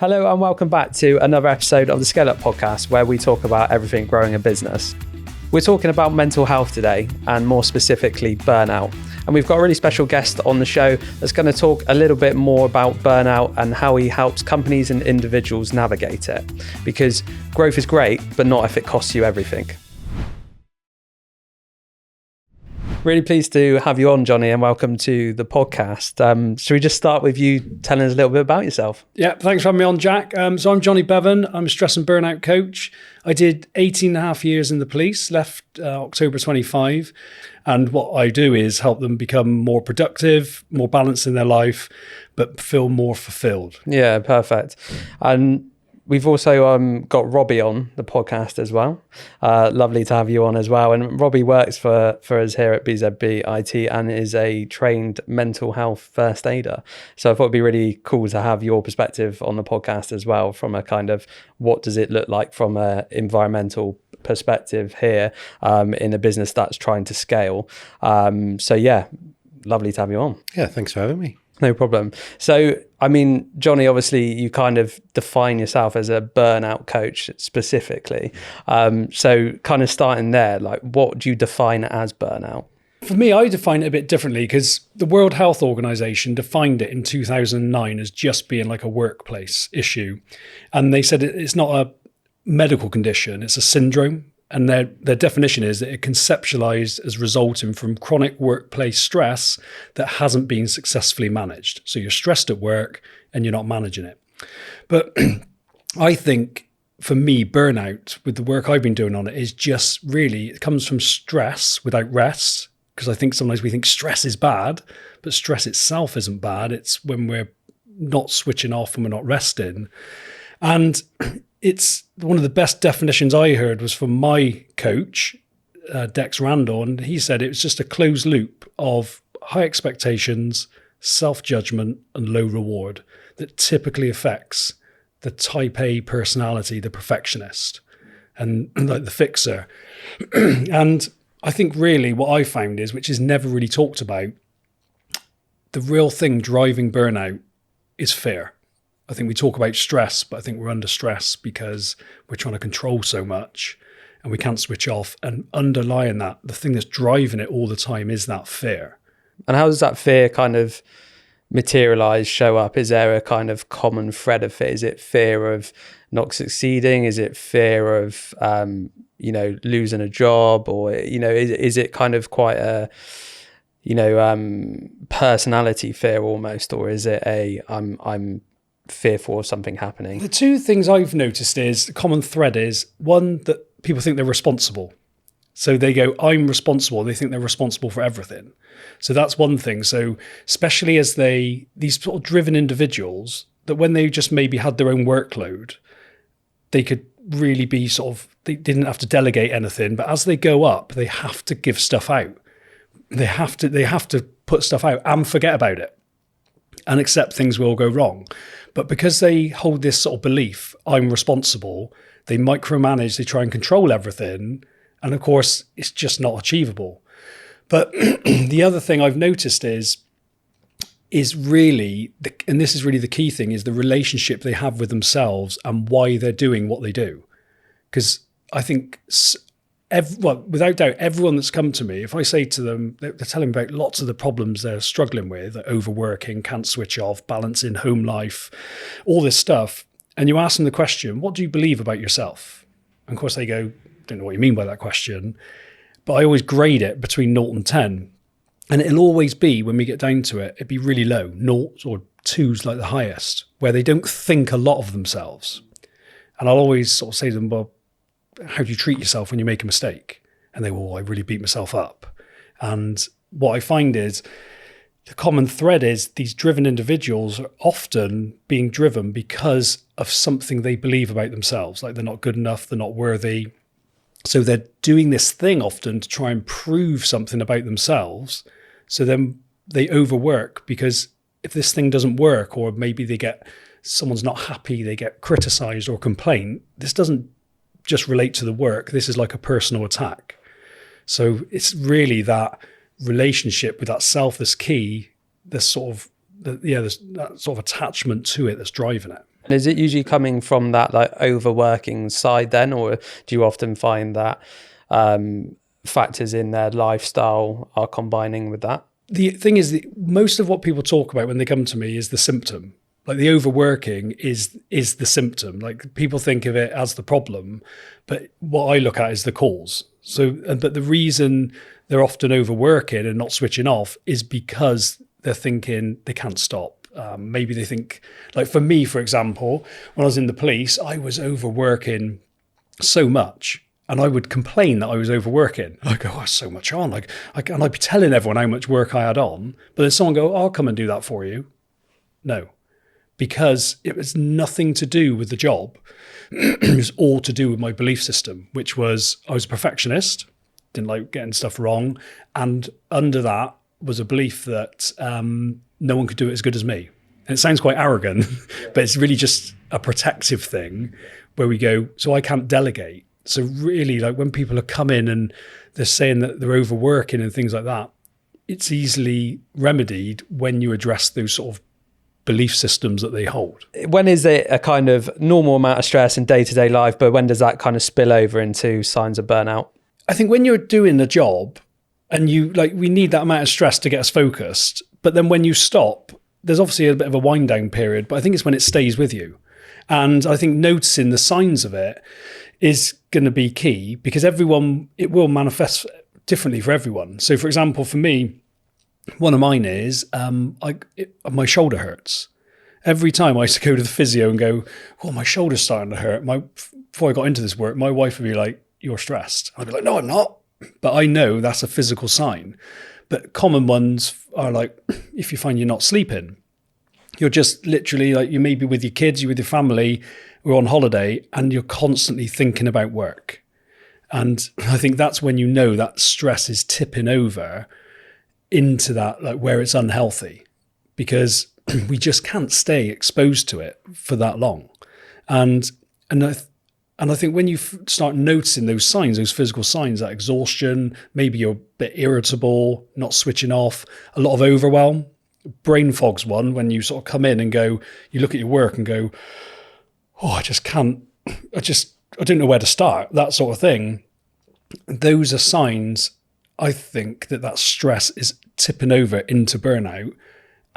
Hello and welcome back to another episode of the Scale Up podcast, where we talk about everything growing a business. We're talking about mental health today, and more specifically burnout. And we've got a really special guest on the show that's going to talk a little bit more about burnout and how he helps companies and individuals navigate it. Because growth is great, but not if it costs you everything. Really pleased to have you on, Jonny, and welcome to the podcast. Should we just start with you telling us a little bit about yourself? Yeah, thanks for having me on, Jack. So I'm Jonny Bevan. I'm a stress and burnout coach. I did 18 and a half years in the police, left October 25. And what I do is help them become more productive, more balanced in their life, but feel more fulfilled. Yeah, perfect. And we've also got Robby on the podcast as well. Lovely to have you on as well. And Robby works for us here at BZB IT and is a trained mental health first aider. So I thought it'd be really cool to have your perspective on the podcast as well, from a kind of what does it look like from an environmental perspective here in a business that's trying to scale. So yeah, lovely to have you on. Yeah, thanks for having me. No problem. So, I mean, Jonny, obviously you kind of define yourself as a burnout coach specifically. So kind of starting there, like what do you define as burnout? For me, I define it a bit differently because the World Health Organization defined it in 2009 as just being like a workplace issue. And they said it's not a medical condition, it's a syndrome. And their definition is that it conceptualized as resulting from chronic workplace stress that hasn't been successfully managed. So you're stressed at work and you're not managing it. But I think for me, burnout with the work I've been doing on it is just really, it comes from stress without rest. Because I think sometimes we think stress is bad, but stress itself isn't bad. It's when we're not switching off and we're not resting. And it's one of the best definitions I heard was from my coach, Dex Randall, and he said it was just a closed loop of high expectations, self-judgment, and low reward that typically affects the type A personality, the perfectionist, and like the fixer. And I think really what I found is, which is never really talked about, the real thing driving burnout is fear. I think we talk about stress, but I think we're under stress because we're trying to control so much and we can't switch off. And underlying that, the thing that's driving it all the time is that fear. And how does that fear kind of materialize, show up? Is there a kind of common thread of fear? Is it fear of not succeeding? Is it fear of, losing a job? Or, is it kind of quite a, personality fear almost? Or is it I'm fearful of something happening? The two things I've noticed is the common thread is one, that people think they're responsible. So they go, I'm responsible. They think they're responsible for everything. So that's one thing. So especially as these sort of driven individuals, that when they just maybe had their own workload, they could really be they didn't have to delegate anything. But as they go up, they have to give stuff out. They have to put stuff out and forget about it and accept things will go wrong. But because they hold this sort of belief, I'm responsible, they micromanage, they try and control everything. And of course, it's just not achievable. But the other thing I've noticed is really, and this is really the key thing, is the relationship they have with themselves and why they're doing what they do. Because I think, without doubt, everyone that's come to me, if I say to them, they're telling me about lots of the problems they're struggling with, overworking, can't switch off, balancing home life, all this stuff. And you ask them the question, what do you believe about yourself? And of course they go, don't know what you mean by that question. But I always grade it between 0 and 10. And it'll always be, when we get down to it, it'd be really low, 0 or 2's like the highest, where they don't think a lot of themselves. And I'll always sort of say to them, well, how do you treat yourself when you make a mistake? And they will, I really beat myself up. And what I find is the common thread is these driven individuals are often being driven because of something they believe about themselves, like they're not good enough, they're not worthy. So they're doing this thing often to try and prove something about themselves. So then they overwork, because if this thing doesn't work, or maybe someone's not happy, they get criticized or complaint, this doesn't just relate to the work. This is like a personal attack. So it's really that relationship with that self that's key, that sort of attachment to it that's driving it. Is it usually coming from that like overworking side then, or do you often find that factors in their lifestyle are combining with that? The thing is that most of what people talk about when they come to me is the symptom. Like the overworking is the symptom. Like people think of it as the problem, but what I look at is the cause. But the reason they're often overworking and not switching off is because they're thinking they can't stop. Maybe they think, like for me, for example, when I was in the police, I was overworking so much. And I would complain that I was overworking. I'd go, oh, so much on. And I'd be telling everyone how much work I had on. But then someone go, I'll come and do that for you. No, because it was nothing to do with the job. It was all to do with my belief system, which was I was a perfectionist, didn't like getting stuff wrong. And under that was a belief that no one could do it as good as me. And it sounds quite arrogant, but it's really just a protective thing where we go, so I can't delegate. So really, like when people are coming and they're saying that they're overworking and things like that, it's easily remedied when you address those sort of belief systems that they hold. When is it a kind of normal amount of stress in day-to-day life, but when does that kind of spill over into signs of burnout? I think when you're doing the job and we need that amount of stress to get us focused, but then when you stop, there's obviously a bit of a wind down period, but I think it's when it stays with you. And I think noticing the signs of it is going to be key because it will manifest differently for everyone. So for example, for me, one of mine is my shoulder hurts. Every time I used to go to the physio and go, oh, my shoulder's starting to hurt. Before I got into this work, my wife would be like, you're stressed. I'd be like, no, I'm not. But I know that's a physical sign. But common ones are like, if you find you're not sleeping, you're just literally like, you may be with your kids, you're with your family, we're on holiday, and you're constantly thinking about work. And I think that's when you know that stress is tipping over into that, like where it's unhealthy, because we just can't stay exposed to it for that long. And I think when you start noticing those signs, those physical signs, that exhaustion, maybe you're a bit irritable, not switching off, a lot of overwhelm. Brain fog's one, when you sort of come in and go, you look at your work and go, oh, I don't know where to start, that sort of thing. Those are signs, I think, that stress is tipping over into burnout.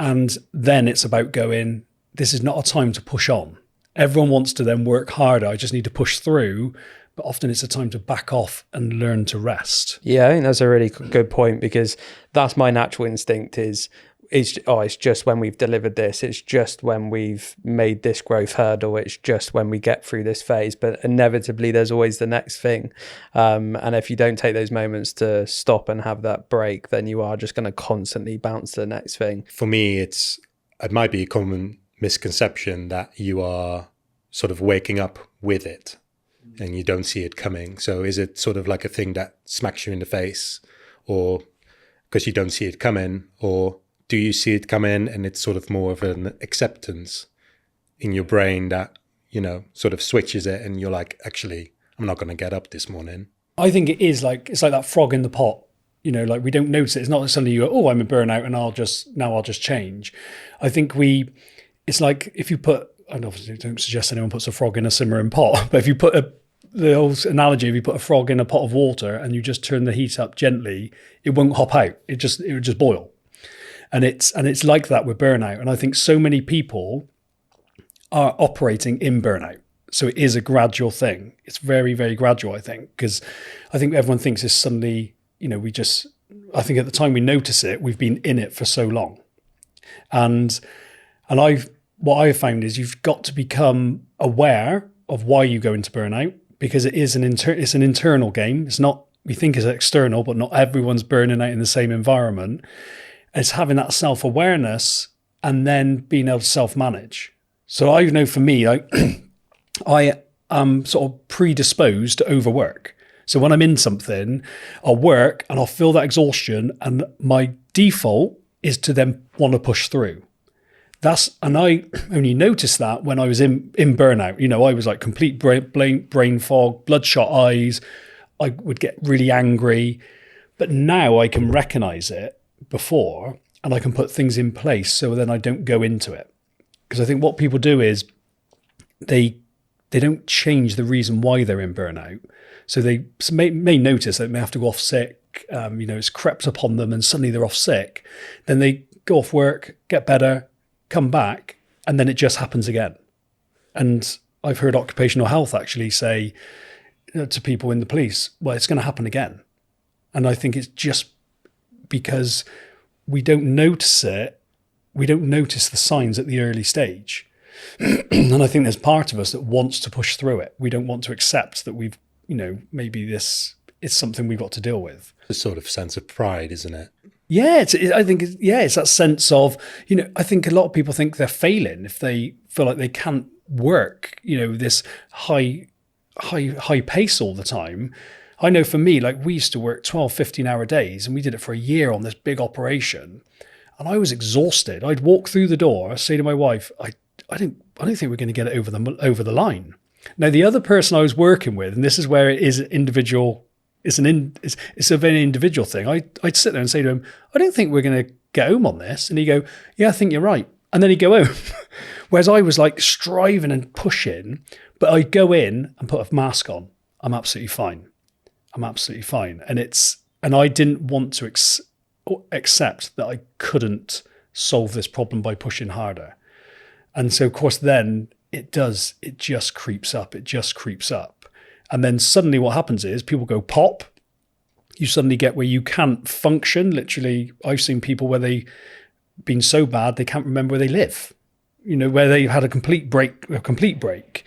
And then it's about going, this is not a time to push on. Everyone wants to then work harder. I just need to push through. But often it's a time to back off and learn to rest. Yeah, I think that's a really good point, because that's my natural instinct it's just when we've delivered this, it's just when we've made this growth hurdle, it's just when we get through this phase. But inevitably there's always the next thing, and if you don't take those moments to stop and have that break, then you are just going to constantly bounce to the next thing. For me, it might be a common misconception that you are sort of waking up with it and you don't see it coming. So is it sort of like a thing that smacks you in the face, or because you don't see it coming, or do you see it come in and it's sort of more of an acceptance in your brain that, sort of switches it and you're like, actually, I'm not going to get up this morning? I think it's like that frog in the pot. Like we don't notice it. It's not like suddenly you go, oh, I'm in burnout and I'll just change. I think it's like if you put, and obviously don't suggest anyone puts a frog in a simmering pot, but if you put the old analogy, if you put a frog in a pot of water and you just turn the heat up gently, it won't hop out. It would just boil. And it's like that with burnout. And I think so many people are operating in burnout. So it is a gradual thing. It's very, very gradual, I think, because I think everyone thinks it's suddenly, I think at the time we notice it, we've been in it for so long. And what I've found is you've got to become aware of why you go into burnout, because it is it's an internal game. It's not, we think it's external, but not everyone's burning out in the same environment. It's having that self-awareness and then being able to self-manage. So I know for me, I am sort of predisposed to overwork. So when I'm in something, I'll work and I'll feel that exhaustion, and my default is to then want to push through. And I only noticed that when I was in burnout. I was like complete brain fog, bloodshot eyes. I would get really angry. But now I can recognize it before, and I can put things in place so then I don't go into it. Because I think what people do is they don't change the reason why they're in burnout. So they may notice that they may have to go off sick. It's crept upon them and suddenly they're off sick. Then they go off work, get better, come back, and then it just happens again. And I've heard occupational health actually say to people in the police, well, it's going to happen again. And I think it's just because we don't notice it. We don't notice the signs at the early stage. And I think there's part of us that wants to push through it. We don't want to accept that we've, maybe this is something we've got to deal with. A sort of sense of pride, isn't it? Yeah, it's that sense of, I think a lot of people think they're failing if they feel like they can't work, this high pace all the time. I know for me, like we used to work 12, 15-hour days and we did it for a year on this big operation. And I was exhausted. I'd walk through the door, I'd say to my wife, I don't think we're going to get it over the line. Now, the other person I was working with, and this is where it is individual, it's a very individual thing. I'd sit there and say to him, I don't think we're going to get home on this. And he'd go, yeah, I think you're right. And then he'd go home. Whereas I was like striving and pushing, but I'd go in and put a mask on. I'm absolutely fine. And I didn't want to accept that I couldn't solve this problem by pushing harder. And so, of course, then it just creeps up. And then suddenly what happens is people go pop. You suddenly get where you can't function. Literally, I've seen people where they've been so bad they can't remember where they live, where they had a complete break.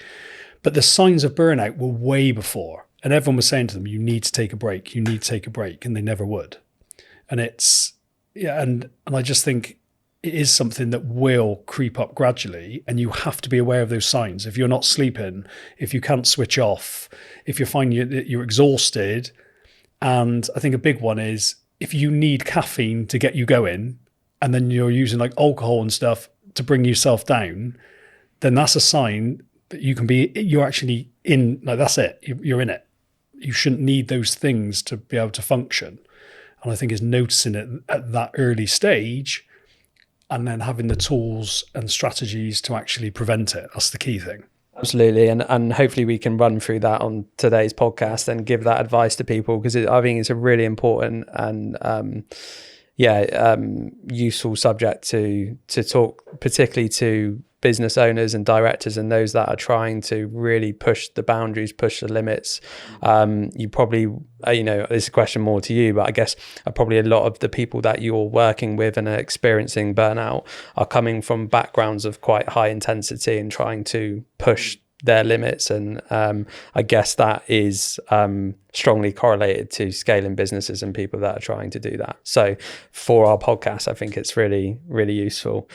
But the signs of burnout were way before. And everyone was saying to them, you need to take a break. And they never would. And and I just think it is something that will creep up gradually, and you have to be aware of those signs. If you're not sleeping, if you can't switch off, if you find you're exhausted, and I think a big one is if you need caffeine to get you going, and then you're using like alcohol and stuff to bring yourself down, then that's a sign that you're actually in, like that's it, you're in it. You shouldn't need those things to be able to function. And I think it's noticing it at that early stage and then having the tools and strategies to actually prevent it. That's the key thing. Absolutely. And hopefully we can run through that on today's podcast and give that advice to people, because I think it's a really important and useful subject to talk, particularly to business owners and directors and those that are trying to really push the boundaries, push the limits. You probably, this is a question more to you, but I guess probably a lot of the people that you're working with and are experiencing burnout are coming from backgrounds of quite high intensity and trying to push their limits. And I guess that is strongly correlated to scaling businesses and people that are trying to do that. So for our podcast, I think it's really, really useful.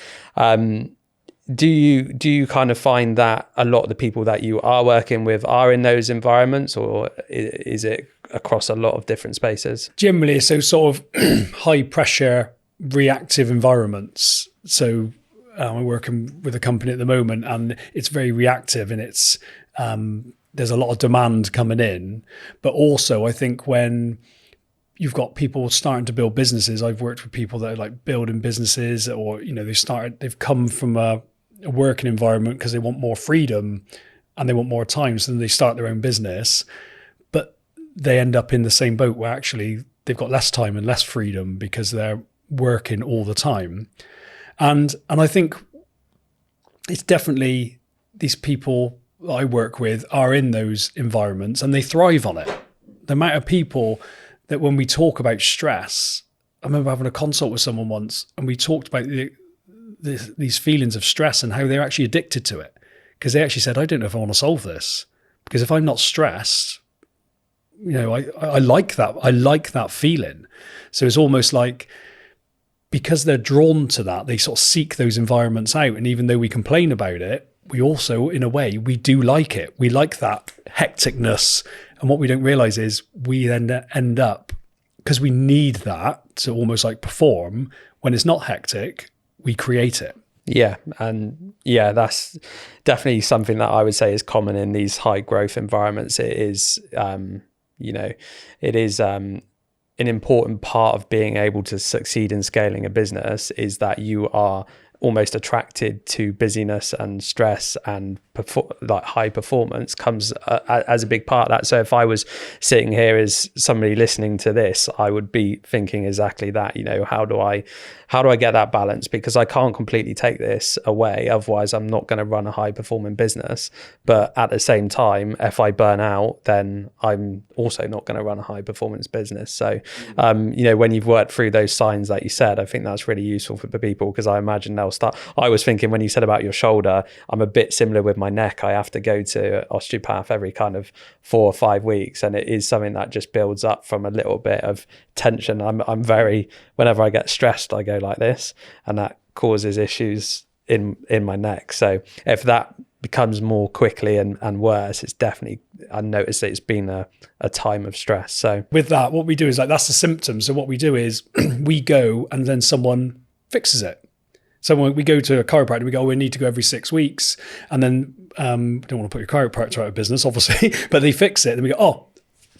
Do you kind of find that a lot of the people that you are working with are in those environments, or is it across a lot of different spaces? Generally, so sort of high pressure, reactive environments. So I'm working with a company at the moment and it's very reactive, and it's there's a lot of demand coming in. But also I think when you've got people starting to build businesses, I've worked with people that are like building businesses, or, they've come from a working environment because they want more freedom and they want more time. So then they start their own business, but they end up in the same boat where actually they've got less time and less freedom because they're working all the time. And I think it's definitely these people that I work with are in those environments and they thrive on it. The amount of people that when we talk about stress, I remember having a consult with someone once and we talked about these feelings of stress and how they're actually addicted to it, because they actually said, I don't know if I want to solve this, because if I'm not stressed, I like that. I like that feeling. So it's almost like, because they're drawn to that, they sort of seek those environments out. And even though we complain about it, we also, in a way, we do like it. We like that hecticness. And what we don't realize is we then end up, because we need that to almost like perform, when it's not hectic, we create it. Yeah. And that's definitely something that I would say is common in these high growth environments. It is, an important part of being able to succeed in scaling a business is that you are almost attracted to busyness and stress and high performance comes as a big part of that. So if I was sitting here as somebody listening to this, I would be thinking exactly that, how do I get that balance? Because I can't completely take this away, otherwise I'm not going to run a high performing business. But at the same time, if I burn out, then I'm also not going to run a high performance business. So when you've worked through those signs that you said, I think that's really useful for people, because I imagine they'll start. I was thinking when you said about your shoulder, I'm a bit similar with my neck. I have to go to osteopath every kind of 4 or 5 weeks, and it is something that just builds up from a little bit of tension. I'm very, whenever I get stressed, I go like this, and that causes issues in my neck. So if that becomes more quickly and worse, it's definitely, I noticed that it's been a time of stress. So with that, what we do is that's the symptom. So what we do is we go and then someone fixes it. So when we go to a chiropractor, we go, we need to go every 6 weeks. And then, don't want to put your chiropractor out of business, obviously, but they fix it. And we go,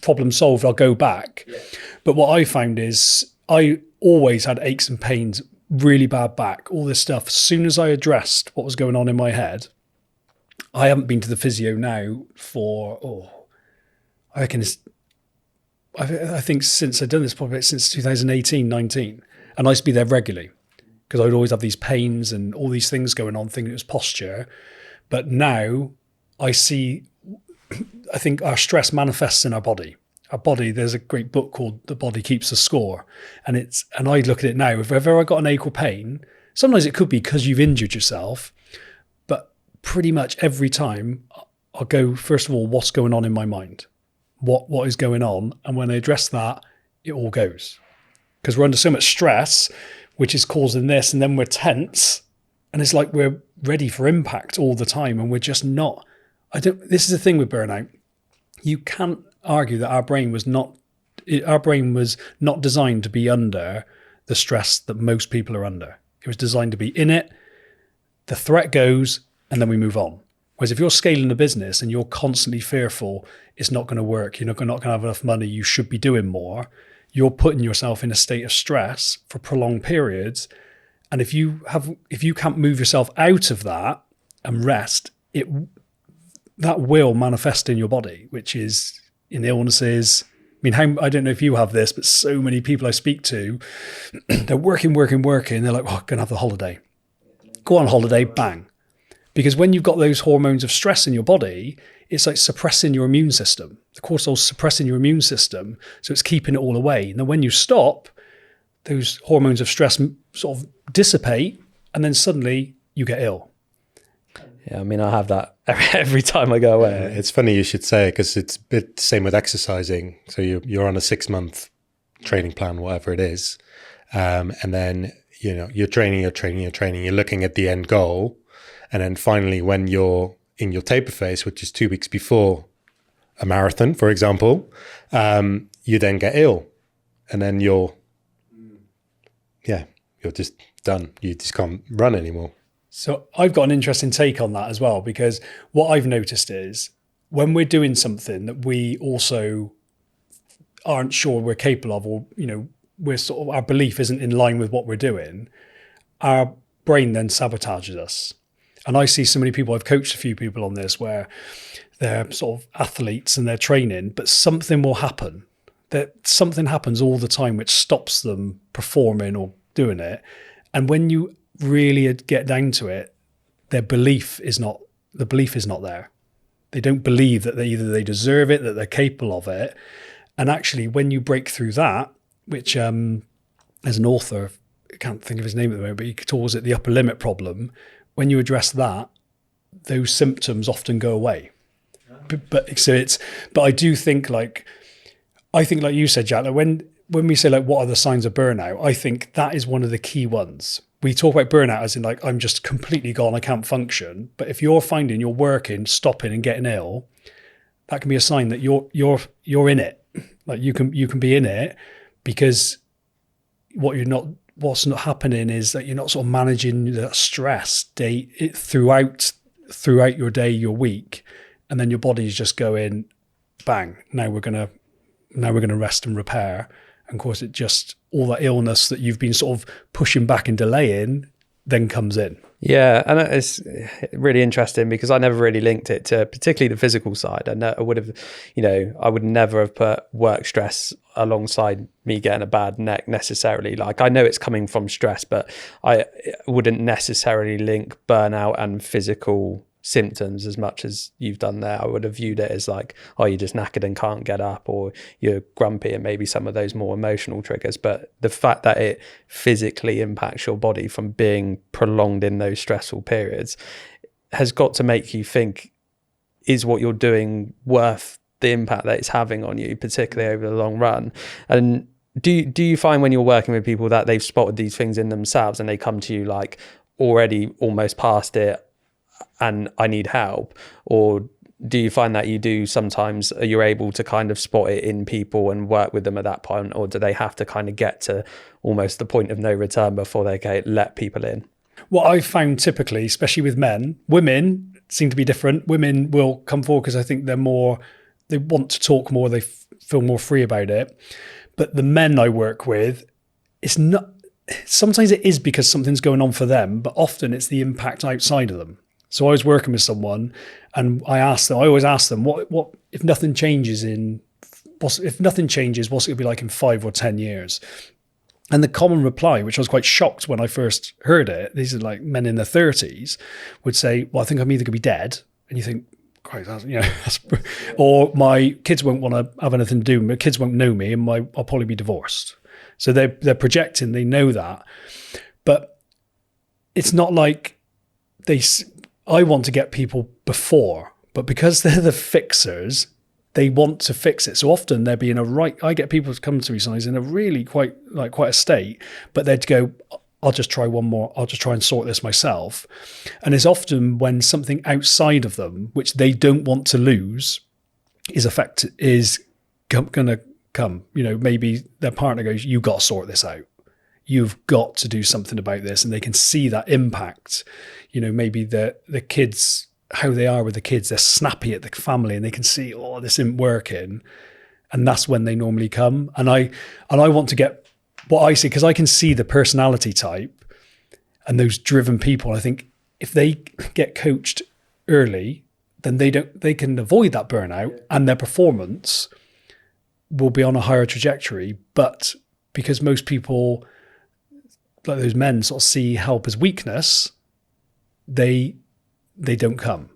problem solved, I'll go back. Yeah. But what I found is I always had aches and pains, really bad back, all this stuff. As soon as I addressed what was going on in my head, I haven't been to the physio now for, I reckon I think since I've done this, probably since 2018, 19. And I used to be there regularly, because I'd always have these pains and all these things going on, thinking it was posture. But now I think our stress manifests in our body. Our body, there's a great book called The Body Keeps the Score. And I look at it now, if ever I got an ache or pain, sometimes it could be because you've injured yourself, but pretty much every time I'll go, first of all, what's going on in my mind? What is going on? And when I address that, it all goes. Because we're under so much stress, which is causing this, and then we're tense, and it's like we're ready for impact all the time, and we're just not. This is the thing with burnout. You can't argue that our brain was not designed to be under the stress that most people are under. It was designed to be in it, the threat goes, and then we move on. Whereas if you're scaling a business and you're constantly fearful, it's not going to work, you're not going to have enough money, you should be doing more, you're putting yourself in a state of stress for prolonged periods. And if you can't move yourself out of that and rest, that will manifest in your body, which is in illnesses. I mean, I don't know if you have this, but so many people I speak to, they're working. They're like, I'm going to have the holiday. Go on holiday, bang. Because when you've got those hormones of stress in your body, it's like suppressing your immune system. The cortisol's suppressing your immune system, so it's keeping it all away. And then when you stop, those hormones of stress sort of dissipate, and then suddenly you get ill. Yeah, I mean, I have that every time I go away. It's funny you should say it, because it's a bit the same with exercising. So you're on a 6-month training plan, whatever it is, and then you're training, you're looking at the end goal, and then finally when you're in your taper phase, which is 2 weeks before a marathon, for example, you then get ill, and then you're just done. You just can't run anymore. So I've got an interesting take on that as well, because what I've noticed is when we're doing something that we also aren't sure we're capable of, or, we're sort of, our belief isn't in line with what we're doing, our brain then sabotages us. And I see so many people, I've coached a few people on this, where they're sort of athletes and they're training, but something will happen. That something happens all the time which stops them performing or doing it. And when you really get down to it, the belief is not there. They don't believe that they deserve it, that they're capable of it. And actually, when you break through that, which as an author, I can't think of his name at the moment, but he calls it the upper limit problem. When you address that, those symptoms often go away. But I do think like you said, Jack, like when we say like what are the signs of burnout, I think that is one of the key ones. We talk about burnout as in like I'm just completely gone, I can't function. But if you're finding you're working, stopping and getting ill, that can be a sign that you're in it. Like you can be in it, because what's not happening is that you're not sort of managing that stress throughout your day, your week, and then your body is just going, bang, now we're gonna rest and repair. And of course, it just, all that illness that you've been sort of pushing back and delaying then comes in. Yeah, and it's really interesting because I never really linked it to particularly the physical side. I would have, I would never have put work stress alongside me getting a bad neck necessarily. Like, I know it's coming from stress, but I wouldn't necessarily link burnout and physical symptoms as much as you've done there. I would have viewed it as like, oh, you're just knackered and can't get up, or you're grumpy, and maybe some of those more emotional triggers. But the fact that it physically impacts your body from being prolonged in those stressful periods has got to make you think, is what you're doing worth the impact that it's having on you, particularly over the long run? And do you find when you're working with people that they've spotted these things in themselves and they come to you like already almost past it and I need help? Or do you find that you do sometimes, you're able to kind of spot it in people and work with them at that point, or do they have to kind of get to almost the point of no return before they let people in? What I've found typically, especially with men, women seem to be different. Women will come forward because I think they want to talk more, they feel more free about it. But the men I work with, it's not, sometimes it is because something's going on for them, but often it's the impact outside of them. So I was working with someone and I always ask them, what if nothing changes what's it going to be like in 5 or 10 years? And the common reply, which I was quite shocked when I first heard it, these are like men in their 30s, would say, well, I think I'm either going to be dead. And you think, Christ, or my kids won't want to have anything to do. My kids won't know me, and I'll probably be divorced. So they're projecting, they know that. But it's not like I want to get people before, but because they're the fixers, they want to fix it. So often they're being I get people to come to me sometimes in a really quite a state, but they'd go, I'll just try one more. I'll just try and sort this myself. And it's often when something outside of them, which they don't want to lose, is going to come. Maybe their partner goes, you got to sort this out. You've got to do something about this. And they can see that impact. Maybe the kids, how they are with the kids, they're snappy at the family and they can see, oh, this isn't working. And that's when they normally come. And I want to get what I see, because I can see the personality type and those driven people. I think if they get coached early, then they can avoid that burnout and their performance will be on a higher trajectory. But because most people, like those men, sort of see help as weakness, they don't come.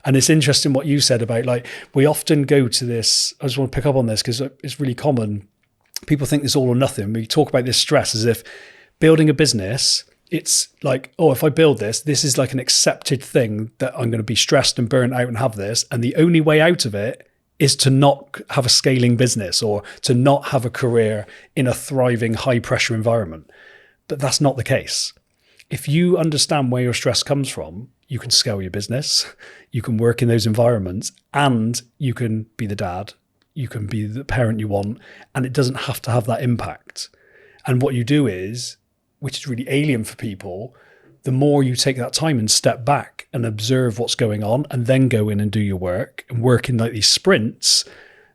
And it's interesting what you said about, like, we often go to this, I just want to pick up on this because it's really common. People think it's all or nothing. We talk about this stress as if building a business, it's like, oh, if I build this is like an accepted thing that I'm going to be stressed and burnt out and have this. And the only way out of it is to not have a scaling business or to not have a career in a thriving, high pressure environment. But that's not the case. If you understand where your stress comes from, you can scale your business, you can work in those environments, and you can be the dad, you can be the parent you want, and it doesn't have to have that impact. And what you do is, which is really alien for people, the more you take that time and step back and observe what's going on and then go in and do your work and work in like these sprints,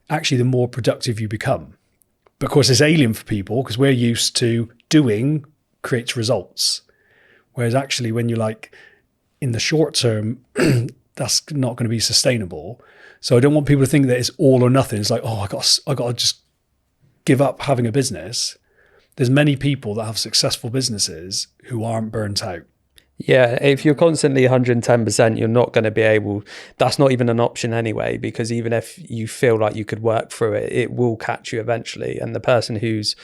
actually the more productive you become. But of course it's alien for people because we're used to doing creates results. Whereas actually when you're like in the short term, that's not going to be sustainable. So I don't want people to think that it's all or nothing. It's like, oh, I got to just give up having a business. There's many people that have successful businesses who aren't burnt out. Yeah, if you're constantly 110%, you're not going to be able, that's not even an option anyway, because even if you feel like you could work through it, it will catch you eventually. And the person who's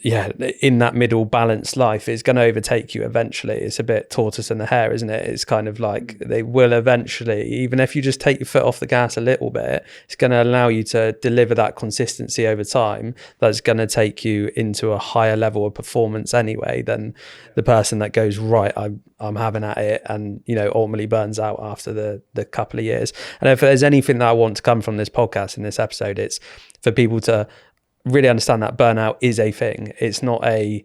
in that middle balanced life is going to overtake you eventually. It's a bit tortoise and the hare, isn't it? It's kind of like they will eventually, even if you just take your foot off the gas a little bit, it's going to allow you to deliver that consistency over time. That's going to take you into a higher level of performance anyway than the person that goes, right, I'm having at it, and ultimately burns out after the couple of years. And if there's anything that I want to come from this podcast in this episode, it's for people to really understand that burnout is a thing. It's not a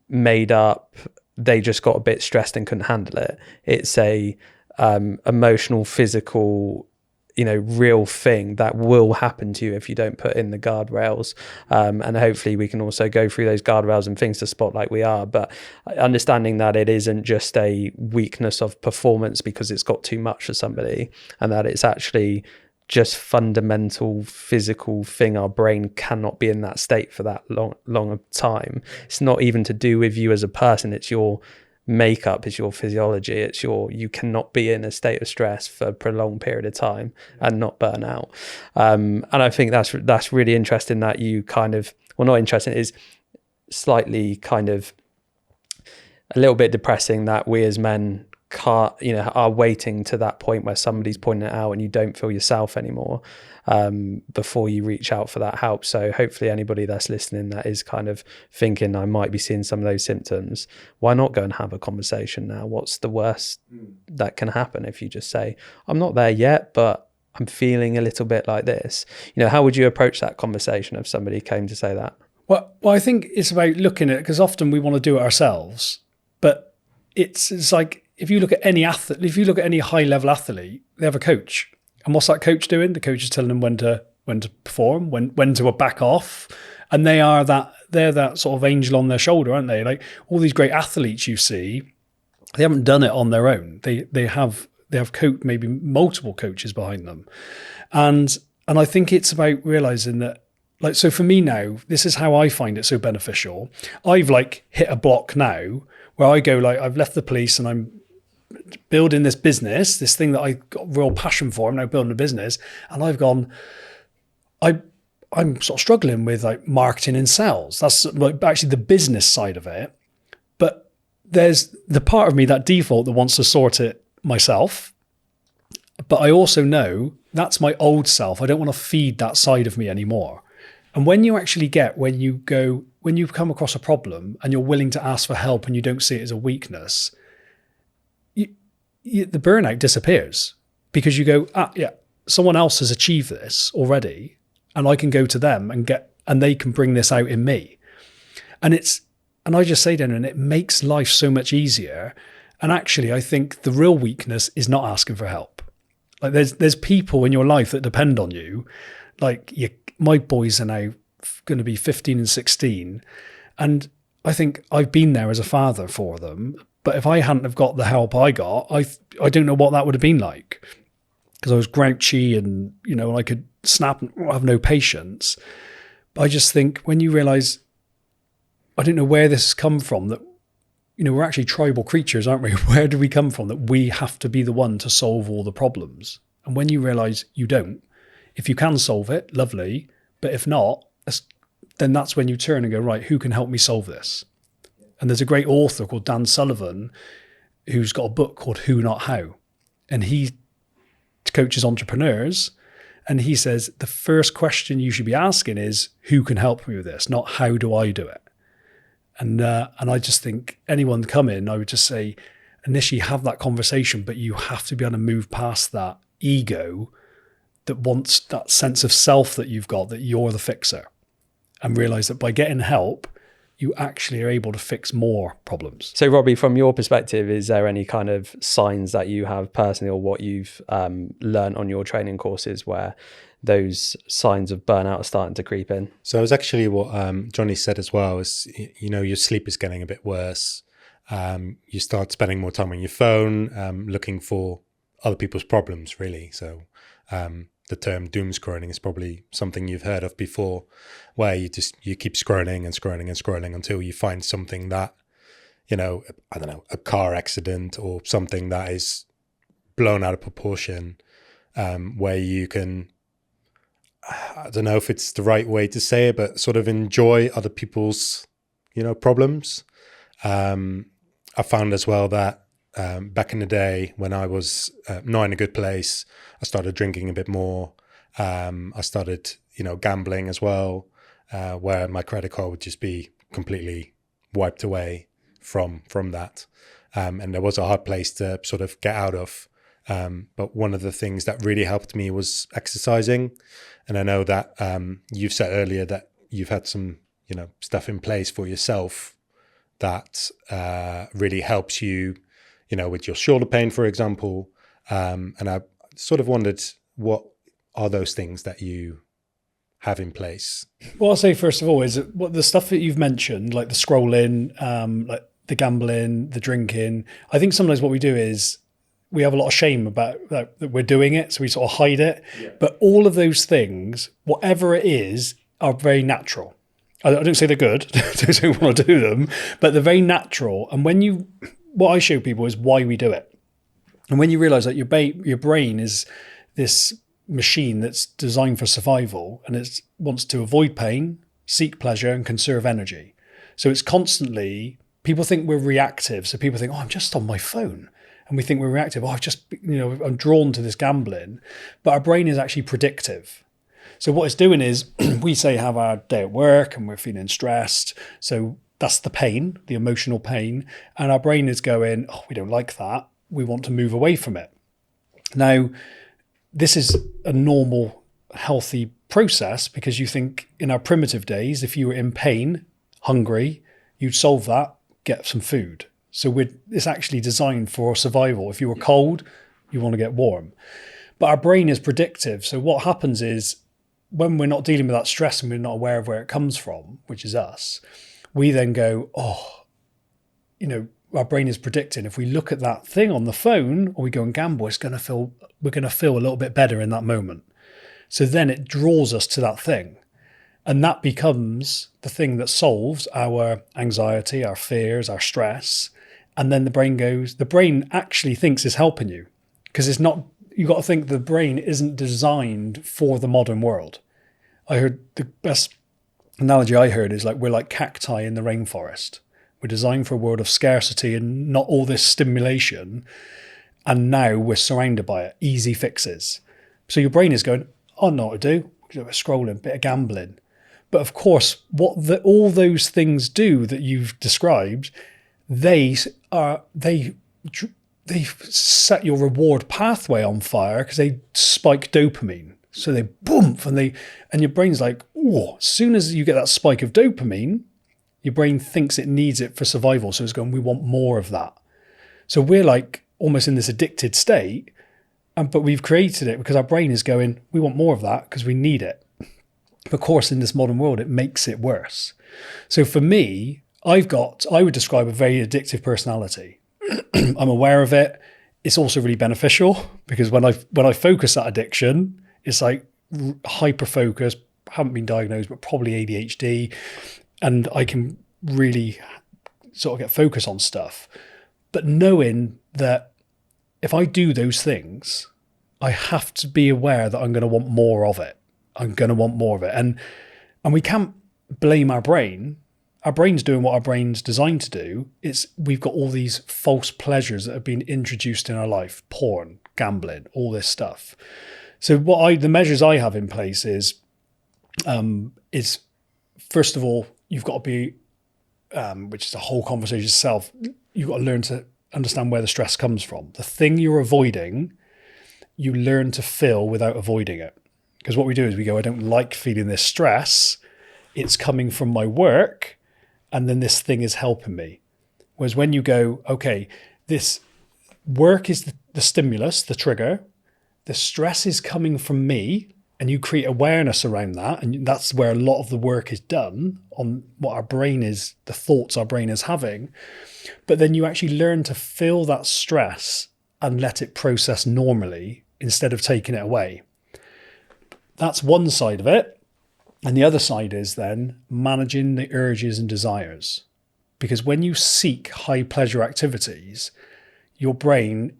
made up, they just got a bit stressed and couldn't handle it. It's a emotional, physical real thing that will happen to you if you don't put in the guardrails. And hopefully we can also go through those guardrails and things to spot like we are, but understanding that it isn't just a weakness of performance because it's got too much for somebody, and that it's actually just fundamental physical thing. Our brain cannot be in that state for that long of time. It's not even to do with you as a person. It's your makeup, it's your physiology, you cannot be in a state of stress for a prolonged period of time and not burn out. And I think that's really interesting that you kind of, well, not interesting, it is slightly kind of a little bit depressing that we as men are waiting to that point where somebody's pointing it out and you don't feel yourself anymore before you reach out for that help. So hopefully anybody that's listening that is kind of thinking, I might be seeing some of those symptoms, why not go and have a conversation now? What's the worst that can happen if you just say, I'm not there yet, but I'm feeling a little bit like this? How would you approach that conversation if somebody came to say that? Well, I think it's about looking at it, because often we want to do it ourselves, but it's like, if you look at any athlete, if you look at any high-level athlete, they have a coach. And what's that coach doing? The coach is telling them when to perform, when to back off. And they're that sort of angel on their shoulder, aren't they? Like all these great athletes you see, they haven't done it on their own. They have maybe multiple coaches behind them. And I think it's about realizing that, like, so for me now, this is how I find it so beneficial. I've hit a block now where I go, I've left the police and I'm building this business, this thing that I got real passion for. I'm now building a business, and I've gone, I'm sort of struggling with marketing and sales. That's actually the business side of it. But there's the part of me, that default, that wants to sort it myself. But I also know that's my old self. I don't want to feed that side of me anymore. And when you come across a problem and you're willing to ask for help and you don't see it as a weakness, the burnout disappears, because you go, someone else has achieved this already, and I can go to them and they can bring this out in me. And I just say to them, and it makes life so much easier. And actually, I think the real weakness is not asking for help. Like there's people in your life that depend on you. My boys are now going to be 15 and 16. And I think I've been there as a father for them. But if I hadn't have got the help I got, I don't know what that would have been like, because I was grouchy and, I could snap and have no patience. But I just think when you realize, I don't know where this has come from, that, we're actually tribal creatures, aren't we? Where do we come from that we have to be the one to solve all the problems? And when you realize you don't, if you can solve it, lovely. But if not, then that's when you turn and go, right, who can help me solve this? And there's a great author called Dan Sullivan who's got a book called Who Not How. And he coaches entrepreneurs. And he says, the first question you should be asking is, who can help me with this? Not how do I do it? And I just think anyone come in, I would just say, initially have that conversation, but you have to be able to move past that ego that wants that sense of self that you've got, that you're the fixer, and realize that by getting help, you actually are able to fix more problems. So Robby, from your perspective, is there any kind of signs that you have personally, or what you've learned on your training courses, where those signs of burnout are starting to creep in? So it's actually what Jonny said as well, is, your sleep is getting a bit worse. You start spending more time on your phone, looking for other people's problems, really. So the term doom scrolling is probably something you've heard of before, where you keep scrolling and scrolling and scrolling until you find something that, a car accident or something that is blown out of proportion, where you can, I don't know if it's the right way to say it, but sort of enjoy other people's, problems. I found as well that back in the day when I was not in a good place, I started drinking a bit more. I started, gambling as well, where my credit card would just be completely wiped away from that. And there was a hard place to sort of get out of. But one of the things that really helped me was exercising. And I know that you've said earlier that you've had some, stuff in place for yourself that really helps you, with your shoulder pain, for example. And I sort of wondered, what are those things that you have in place? What I'll say first of all is what the stuff that you've mentioned, like the scrolling, like the gambling, the drinking. I think sometimes what we do is we have a lot of shame about that we're doing it, so we sort of hide it. Yeah. But all of those things, whatever it is, are very natural. I don't say they're good, I don't say we want to do them, but they're very natural. And what I show people is why we do it. And when you realize that your brain is this machine that's designed for survival, and it wants to avoid pain, seek pleasure, and conserve energy. So it's constantly, people think we're reactive. So people think, oh, I'm just on my phone. And we think we're reactive. Oh, I'm drawn to this gambling. But our brain is actually predictive. So what it's doing is we say have our day at work and we're feeling stressed. So that's the pain, the emotional pain. And our brain is going, oh, we don't like that. We want to move away from it. Now, this is a normal, healthy process, because you think in our primitive days, if you were in pain, hungry, you'd solve that, get some food. So it's actually designed for survival. If you were cold, you want to get warm. But our brain is predictive. So what happens is when we're not dealing with that stress and we're not aware of where it comes from, which is us, we then go, oh, our brain is predicting. If we look at that thing on the phone or we go and gamble, we're going to feel a little bit better in that moment. So then it draws us to that thing. And that becomes the thing that solves our anxiety, our fears, our stress. And then the brain actually thinks it's helping you, because it's not, you got to think the brain isn't designed for the modern world. I heard the best analogy I heard is like, we're like cacti in the rainforest. We're designed for a world of scarcity and not all this stimulation. And now we're surrounded by it, easy fixes. So your brain is going, I know what to do. Scrolling, bit of gambling. But of course, all those things do that you've described, they set your reward pathway on fire because they spike dopamine. So they boom, and your brain's like, oh, as soon as you get that spike of dopamine, your brain thinks it needs it for survival. So it's going, we want more of that. So we're like almost in this addicted state, but we've created it because our brain is going, we want more of that because we need it. But of course, in this modern world, it makes it worse. So for me, I would describe a very addictive personality. I'm aware of it. It's also really beneficial because when I focus that addiction, it's like hyper focus, haven't been diagnosed, but probably ADHD. And I can really sort of get focus on stuff. But knowing that if I do those things, I have to be aware that I'm going to want more of it. I'm going to want more of it. And we can't blame our brain. Our brain's doing what our brain's designed to do. We've got all these false pleasures that have been introduced in our life, porn, gambling, all this stuff. So the measures I have in place is first of all, you've got to be, which is a whole conversation itself, you've got to learn to understand where the stress comes from. The thing you're avoiding, you learn to fill without avoiding it. Because what we do is we go, I don't like feeling this stress. It's coming from my work, and then this thing is helping me. Whereas when you go, okay, this work is the stimulus, the trigger. The stress is coming from me, and you create awareness around that. And that's where a lot of the work is done on what our brain is, the thoughts our brain is having. But then you actually learn to feel that stress and let it process normally instead of taking it away. That's one side of it. And the other side is then managing the urges and desires. Because when you seek high pleasure activities, your brain,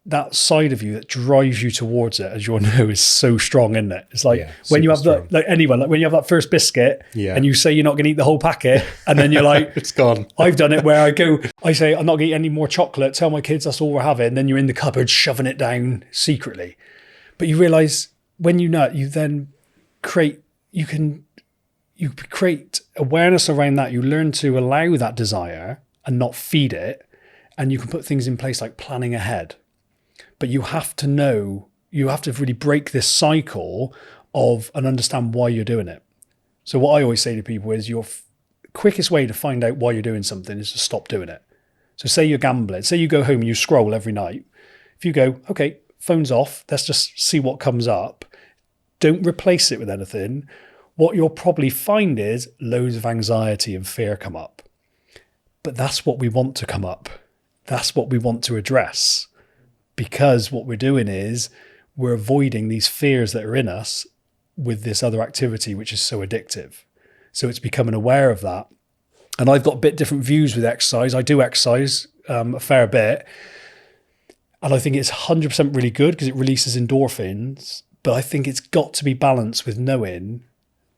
that side of you that drives you towards it, as you all know, is so strong, isn't it? It's like when you have when you have that first biscuit and you say you're not going to eat the whole packet, and then you're like, it's gone. I've done it where I say, I'm not going to eat any more chocolate, tell my kids that's all we're having. And then you're in the cupboard shoving it down secretly. But you realize when you nut, you then create awareness around that. You learn to allow that desire and not feed it. And you can put things in place like planning ahead. But you have to know, you have to really break this cycle and understand why you're doing it. So what I always say to people is your quickest way to find out why you're doing something is to stop doing it. So say you're gambling, say you go home and you scroll every night. If you go, okay, phone's off. Let's just see what comes up. Don't replace it with anything. What you'll probably find is loads of anxiety and fear come up. But that's what we want to come up. That's what we want to address. Because what we're doing is we're avoiding these fears that are in us with this other activity, which is so addictive. So it's becoming aware of that. And I've got a bit different views with exercise. I do exercise a fair bit. And I think it's 100% really good because it releases endorphins. But I think it's got to be balanced with knowing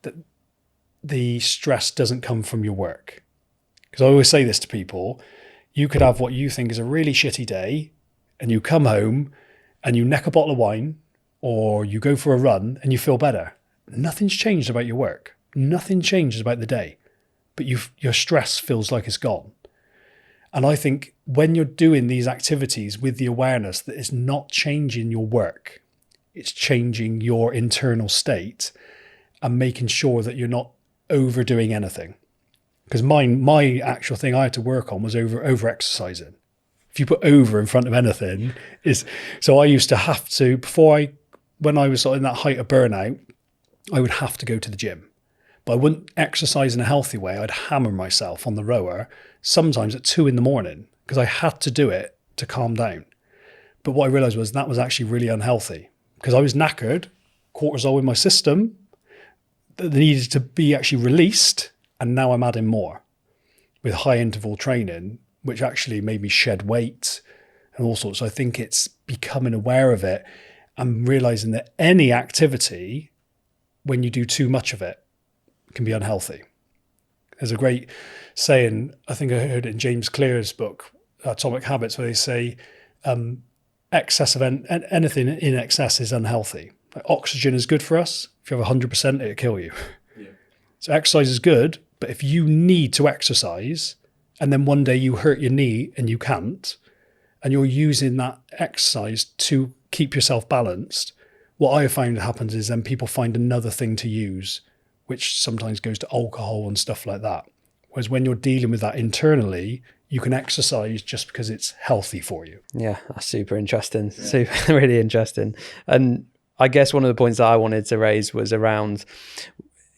that the stress doesn't come from your work. Because I always say this to people, you could have what you think is a really shitty day and you come home and you neck a bottle of wine or you go for a run and you feel better. Nothing's changed about your work. Nothing changes about the day, but your stress feels like it's gone. And I think when you're doing these activities with the awareness that it's not changing your work, it's changing your internal state and making sure that you're not overdoing anything. Because my actual thing I had to work on was over exercising. If you put over in front of anything, so I used to have to, when I was sort of in that height of burnout, I would have to go to the gym. But I wouldn't exercise in a healthy way. I'd hammer myself on the rower, sometimes at 2 a.m, because I had to do it to calm down. But what I realized was that was actually really unhealthy because I was knackered, cortisol in my system that needed to be actually released. And now I'm adding more with high interval training, which actually made me shed weight and all sorts. So I think it's becoming aware of it and realizing that any activity, when you do too much of it, can be unhealthy. There's a great saying, I think I heard it in James Clear's book, Atomic Habits, where they say excess of anything in excess is unhealthy. Like oxygen is good for us. If you have 100%, it'll kill you. Yeah. So exercise is good, but if you need to exercise and then one day you hurt your knee and you can't, and you're using that exercise to keep yourself balanced, what I have found happens is then people find another thing to use, which sometimes goes to alcohol and stuff like that. Whereas when you're dealing with that internally, you can exercise just because it's healthy for you. Yeah, that's super interesting. Yeah. Super, really interesting. And I guess one of the points that I wanted to raise was around,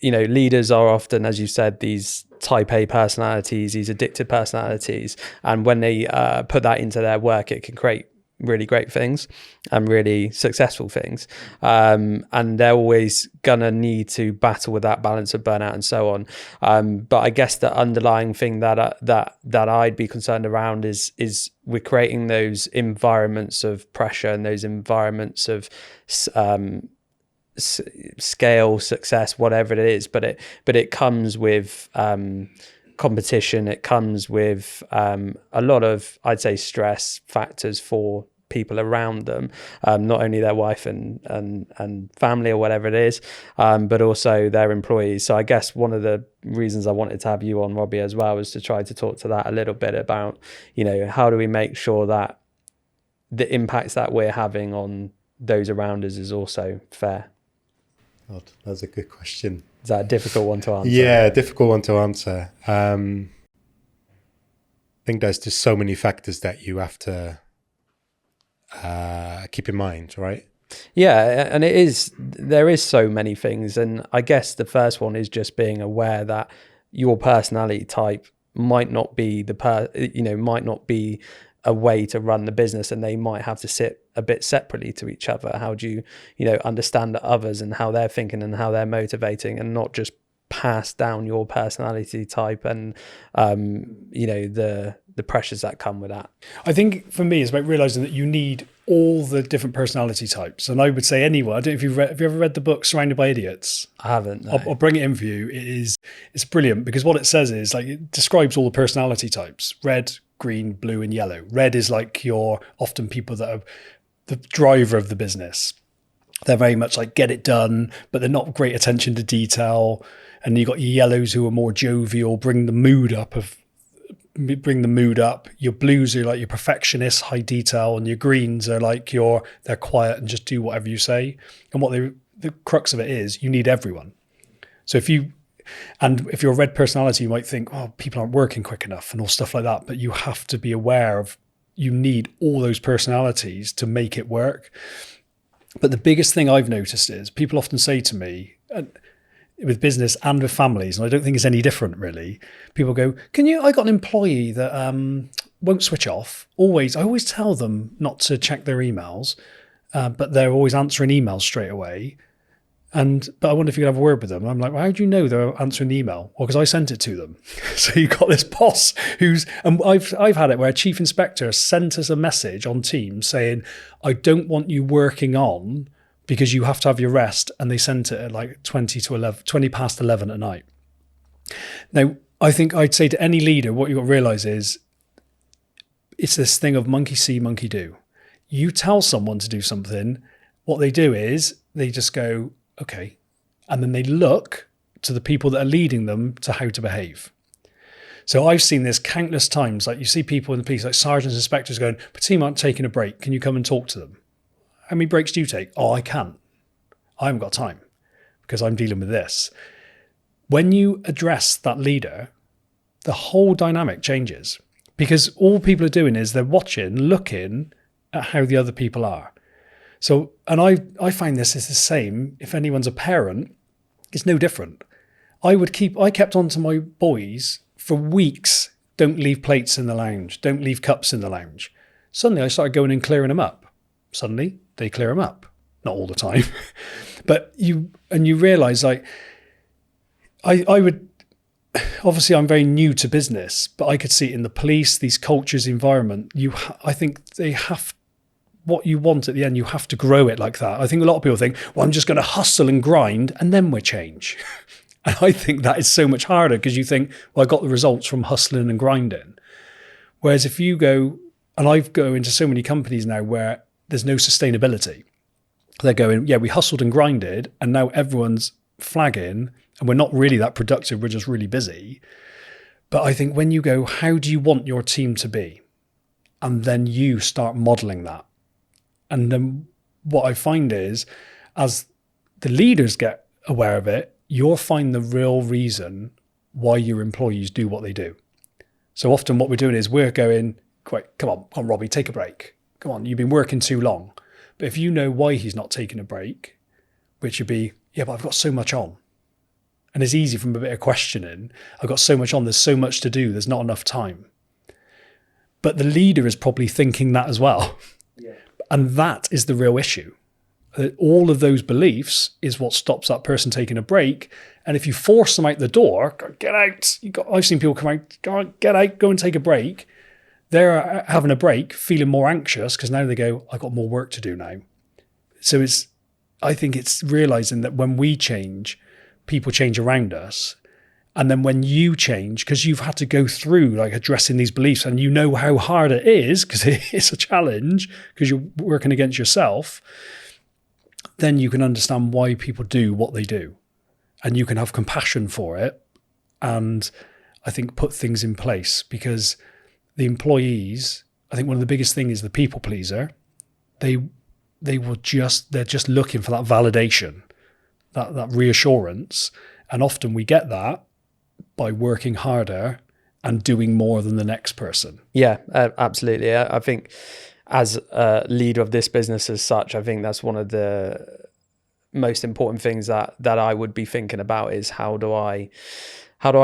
leaders are often, as you said, these type A personalities, these addictive personalities. And when they put that into their work, it can create really great things and really successful things. And they're always gonna need to battle with that balance of burnout and so on. But I guess the underlying thing that I'd be concerned around is we're creating those environments of pressure and those environments of scale, success, whatever it is, but it comes with competition. It comes with a lot of, I'd say, stress factors for people around them, not only their wife and family or whatever it is, but also their employees. So I guess one of the reasons I wanted to have you on, Robby, as well, was to try to talk to that a little bit about, how do we make sure that the impacts that we're having on those around us is also fair? God, that's a good question. Is that a difficult one to answer? Yeah, difficult one to answer. I think there's just so many factors that you have to keep in mind, right? Yeah, and there is so many things. And I guess the first one is just being aware that your personality type might not be might not be a way to run the business, and they might have to sit a bit separately to each other. How do you understand the others and how they're thinking and how they're motivating, and not just pass down your personality type and the pressures that come with that? I think for me it's about realizing that you need all the different personality types. And I would say anyone, I don't know if have you ever read the book Surrounded by Idiots? I haven't. No. I'll bring it in for you. It's brilliant because what it says is it describes all the personality types: red, green, blue, and yellow. Red is your often people that are the driver of the business. They're very much get it done, but they're not great attention to detail. And you've got your yellows who are more jovial, bring the mood up. Your blues are your perfectionists, high detail, and your greens are they're quiet and just do whatever you say. And the crux of it is you need everyone. So if you're a red personality, you might think, oh, people aren't working quick enough and all stuff like that. But you have to be aware of you need all those personalities to make it work. But the biggest thing I've noticed is people often say to me, with business and with families, and I don't think it's any different really. People go, I got an employee that won't switch off. I always tell them not to check their emails, but they're always answering emails straight away. But I wonder if you could have a word with them. I'm like, well, how do you know they're answering the email? Well, because I sent it to them. So you got this boss and I've had it where a chief inspector sent us a message on Teams saying, I don't want you working on because you have to have your rest. And they sent it at like 20 past 11 at night. Now, I think I'd say to any leader, what you've got to realize is it's this thing of monkey see, monkey do. You tell someone to do something, what they do is they just go, okay. And then they look to the people that are leading them to how to behave. So I've seen this countless times. Like you see people in the police, like sergeants and inspectors going, but team aren't taking a break. Can you come and talk to them? How many breaks do you take? Oh, I can't. I haven't got time because I'm dealing with this. When you address that leader, the whole dynamic changes because all people are doing is they're looking at how the other people are. So, and I find this is the same. If anyone's a parent, it's no different. I kept on to my boys for weeks. Don't leave plates in the lounge. Don't leave cups in the lounge. Suddenly I started going and clearing them up. Suddenly they clear them up. Not all the time, but you realize like, I would, obviously I'm very new to business, but I could see it in the police, these cultures, environment, I think they have what you want at the end, you have to grow it like that. I think a lot of people think, well, I'm just going to hustle and grind and then we'll change. And I think that is so much harder because you think, well, I got the results from hustling and grinding. Whereas if you go, and I've go into so many companies now where there's no sustainability. They're going, yeah, we hustled and grinded and now everyone's flagging and we're not really that productive. We're just really busy. But I think when you go, how do you want your team to be? And then you start modeling that. And then what I find is, as the leaders get aware of it, you'll find the real reason why your employees do what they do. So often what we're doing is we're going, come on, Robbie, take a break. Come on, you've been working too long. But if you know why he's not taking a break, which would be, yeah, but I've got so much on. And it's easy from a bit of questioning. I've got so much on, there's so much to do, there's not enough time. But the leader is probably thinking that as well. Yeah. And that is the real issue. All of those beliefs is what stops that person taking a break. And if you force them out the door, get out. I've seen people come out, get out, go and take a break. They're having a break, feeling more anxious because now they go, I've got more work to do now. So I think it's realizing that when we change, people change around us. And then when you change, because you've had to go through like addressing these beliefs and you know how hard it is because it's a challenge because you're working against yourself, then you can understand why people do what they do. And you can have compassion for it. And I think put things in place because the employees, I think one of the biggest things is the people pleaser. They're just looking for that validation, that reassurance. And often we get that by working harder and doing more than the next person. Yeah, absolutely. I think as a leader of this business as such, I think that's one of the most important things that I would be thinking about is how do I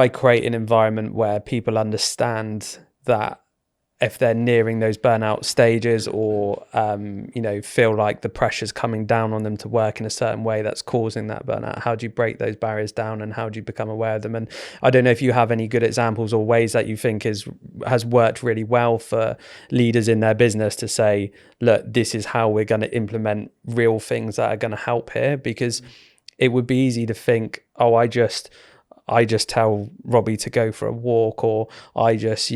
create an environment where people understand that if they're nearing those burnout stages or, feel like the pressure's coming down on them to work in a certain way that's causing that burnout, how do you break those barriers down and how do you become aware of them? And I don't know if you have any good examples or ways that you think has worked really well for leaders in their business to say, look, this is how we're going to implement real things that are going to help here, because it would be easy to think, oh, I just tell Robbie to go for a walk, or I just,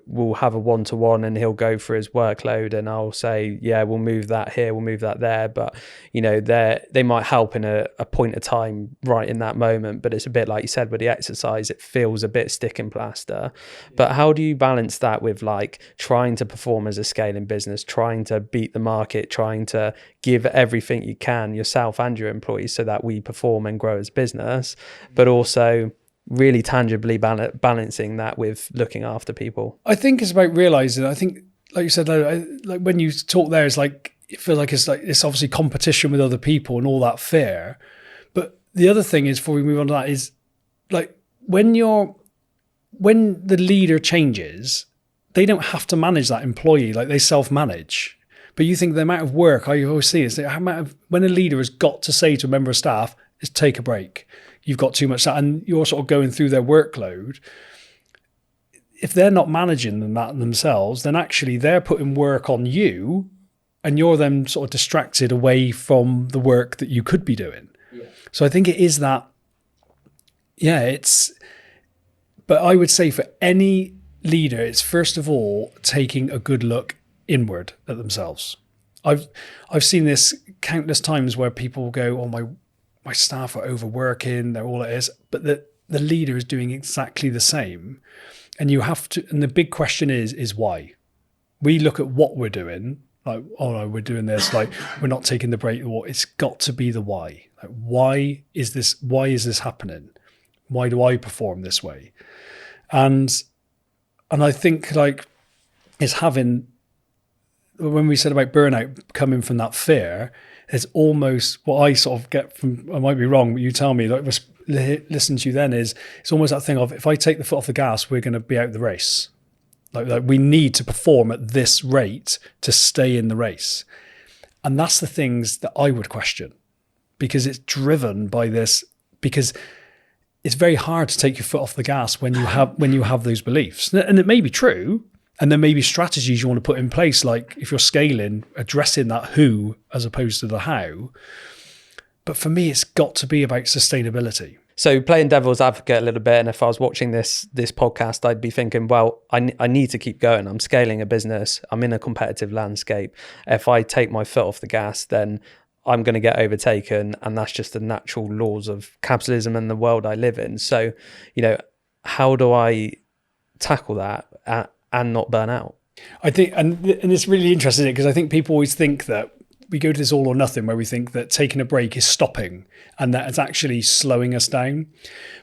we'll have a one-to-one and he'll go for his workload and I'll say, yeah, we'll move that here, we'll move that there. But, they might help in a point of time right in that moment. But it's a bit like you said with the exercise, it feels a bit stick and plaster. Yeah. But how do you balance that with like trying to perform as a scaling business, trying to beat the market, trying to give everything you can yourself and your employees so that we perform and grow as business, but also really tangibly balancing that with looking after people? I think it's about realizing, I think like you said, like when you talk there, it's like, it feels like it's obviously competition with other people and all that fear. But the other thing is, before we move on to that, is like when the leader changes, they don't have to manage that employee, like they self-manage. But you think the amount of work I always see is when a leader has got to say to a member of staff, is take a break. You've got too much, and you're sort of going through their workload. If they're not managing that themselves, then actually they're putting work on you, and you're then sort of distracted away from the work that you could be doing. Yeah. So I think it is that, but I would say for any leader, it's first of all taking a good look inward at themselves. I've seen this countless times where people go, oh, my staff are overworking, they're all it is, but the leader is doing exactly the same. And you have to, and the big question is why? We look at what we're doing, like, oh no, we're doing this, like we're not taking the break. It's got to be the why. Like, why is this happening? Why do I perform this way? And I think like it's having, when we said about burnout coming from that fear, it's almost what I sort of get from, I might be wrong, but you tell me, like listen to you then, is it's almost that thing of, if I take the foot off the gas, we're going to be out the race. Like we need to perform at this rate to stay in the race. And that's the things that I would question, because it's driven by this, because it's very hard to take your foot off the gas when you have those beliefs. And it may be true, and there may be strategies you want to put in place, like if you're scaling, addressing that who as opposed to the how. But for me, it's got to be about sustainability. So playing devil's advocate a little bit, and if I was watching this podcast, I'd be thinking, well, I need to keep going. I'm scaling a business. I'm in a competitive landscape. If I take my foot off the gas, then I'm going to get overtaken, and that's just the natural laws of capitalism and the world I live in. So, how do I tackle that and not burn out? I think, and it's really interesting because I think people always think that we go to this all or nothing, where we think that taking a break is stopping and that it's actually slowing us down.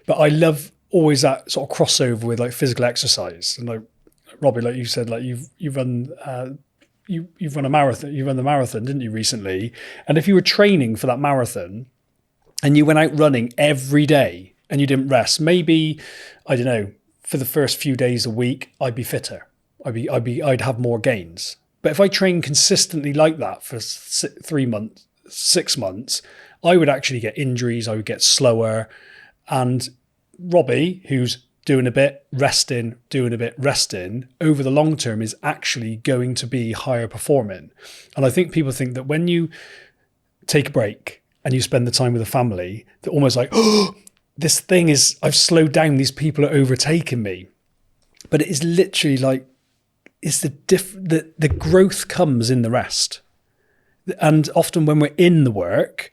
But I love always that sort of crossover with like physical exercise. And like Robby, like you said, like you've run a marathon. You run the marathon, didn't you, recently? And if you were training for that marathon and you went out running every day and you didn't rest, maybe, I don't know, for the first few days a week, I'd be fitter. I'd have more gains. But if I train consistently like that for 3 months, 6 months, I would actually get injuries. I would get slower. And Robby, who's doing a bit, resting, over the long term is actually going to be higher performing. And I think people think that when you take a break and you spend the time with the family, they're almost like, oh, this thing is, I've slowed down, these people are overtaking me. But it is literally like, it's the growth comes in the rest. And often when we're in the work,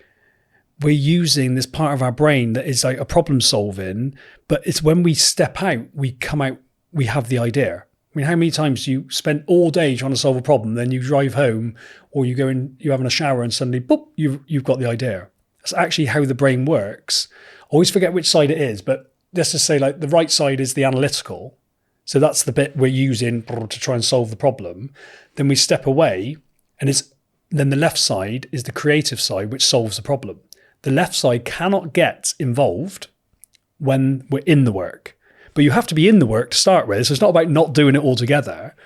we're using this part of our brain that is like a problem solving, but it's when we step out, we come out, we have the idea. I mean, how many times you spend all day trying to solve a problem, then you drive home or you go in, you're having a shower and suddenly, boop, you've got the idea. That's actually how the brain works. I always forget which side it is, but let's just say like the right side is the analytical. So that's the bit we're using to try and solve the problem. Then we step away, and then the left side is the creative side, which solves the problem. The left side cannot get involved when we're in the work, but you have to be in the work to start with. So it's not about not doing it altogether.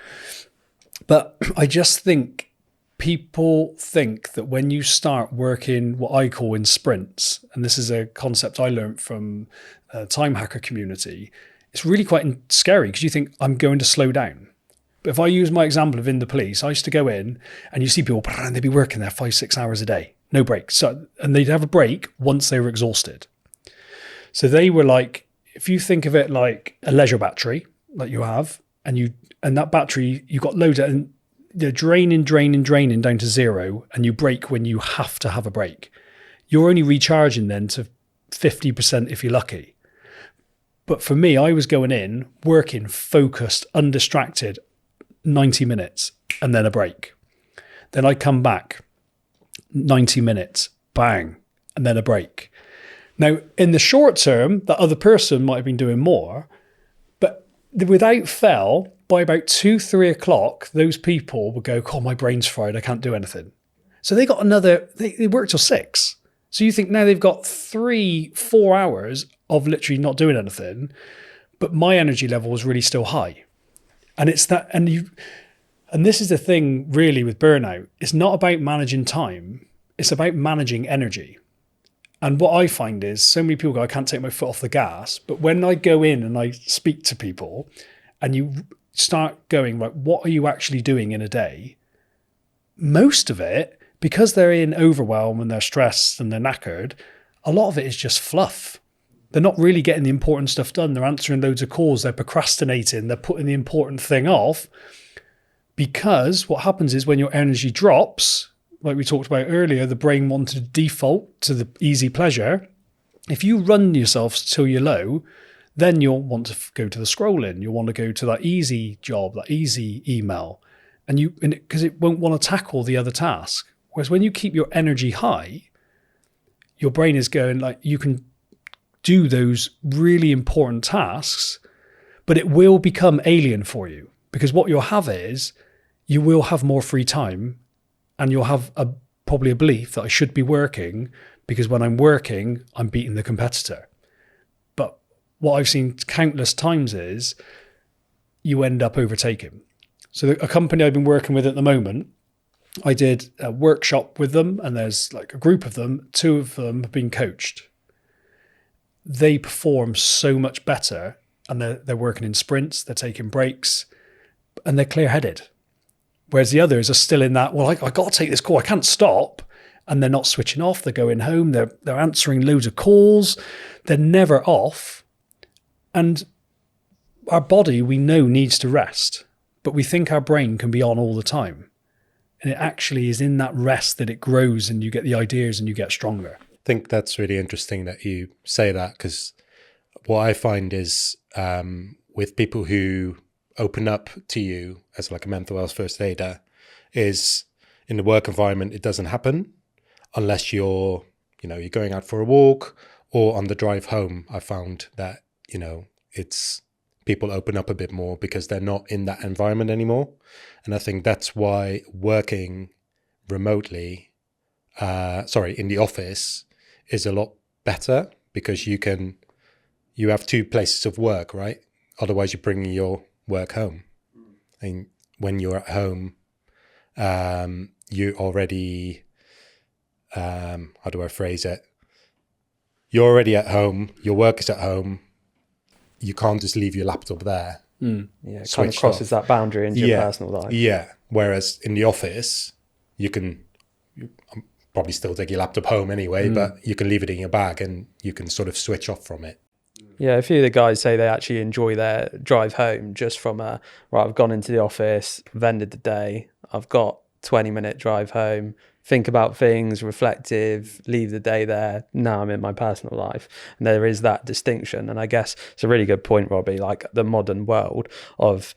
But I just think people think that when you start working what I call in sprints, and this is a concept I learned from a time hacker community, it's really quite scary because you think, I'm going to slow down. But if I use my example of in the police, I used to go in and you see people, and they'd be working there 5-6 hours a day, no break. So, and they'd have a break once they were exhausted. So they were like, if you think of it like a leisure battery like you have, and that battery, you got loads of, and they're draining down to zero, and you break when you have to have a break. You're only recharging then to 50% if you're lucky. But for me, I was going in, working, focused, undistracted, 90 minutes, and then a break. Then I come back, 90 minutes, bang, and then a break. Now, in the short term, that other person might have been doing more, but without fail, by about 2-3 o'clock, those people would go, oh, my brain's fried, I can't do anything. So they got they work till 6. So you think now they've got 3-4 hours of literally not doing anything, but my energy level is really still high. And it's that, and this is the thing really with burnout. It's not about managing time. It's about managing energy. And what I find is so many people go, I can't take my foot off the gas. But when I go in and I speak to people and you start going, like, what are you actually doing in a day? Most of it, because they're in overwhelm and they're stressed and they're knackered, a lot of it is just fluff. They're not really getting the important stuff done. They're answering loads of calls. They're procrastinating. They're putting the important thing off. Because what happens is when your energy drops, like we talked about earlier, the brain wants to default to the easy pleasure. If you run yourself till you're low, then you'll want to go to the scrolling. You'll want to go to that easy job, that easy email, because it won't want to tackle the other task. Whereas when you keep your energy high, your brain is going like, you can do those really important tasks, but it will become alien for you, because what you'll have is you will have more free time, and you'll have probably a belief that I should be working, because when I'm working, I'm beating the competitor. But what I've seen countless times is you end up overtaking. So a company I've been working with at the moment, I did a workshop with them, and there's like a group of them. 2 of them have been coached. They perform so much better, and they're working in sprints, they're taking breaks, and they're clear-headed. Whereas the others are still in that, well, I got to take this call, I can't stop. And they're not switching off, they're going home, they're answering loads of calls, they're never off. And our body, we know, needs to rest, but we think our brain can be on all the time. And it actually is in that rest that it grows, and you get the ideas and you get stronger. I think that's really interesting that you say that, because what I find is with people who open up to you as like a mental health first aider, is in the work environment, it doesn't happen unless you're going out for a walk or on the drive home. I found that, it's people open up a bit more because they're not in that environment anymore. And I think that's why working remotely, in the office is a lot better, because you have 2 places of work, right? Otherwise you're bringing your work home. And when you're at home, you already, how do I phrase it? You're already at home, your work is at home. You can't just leave your laptop there. Yeah, it kind of crosses that boundary into your personal life. Yeah, whereas in the office, you can probably still take your laptop home anyway, but you can leave it in your bag and you can sort of switch off from it. Yeah, a few of the guys say they actually enjoy their drive home just from I've gone into the office, I've ended the day, I've got 20-minute drive home, think about things, reflective, leave the day there. Now I'm in my personal life. And there is that distinction. And I guess it's a really good point, Robby, like the modern world of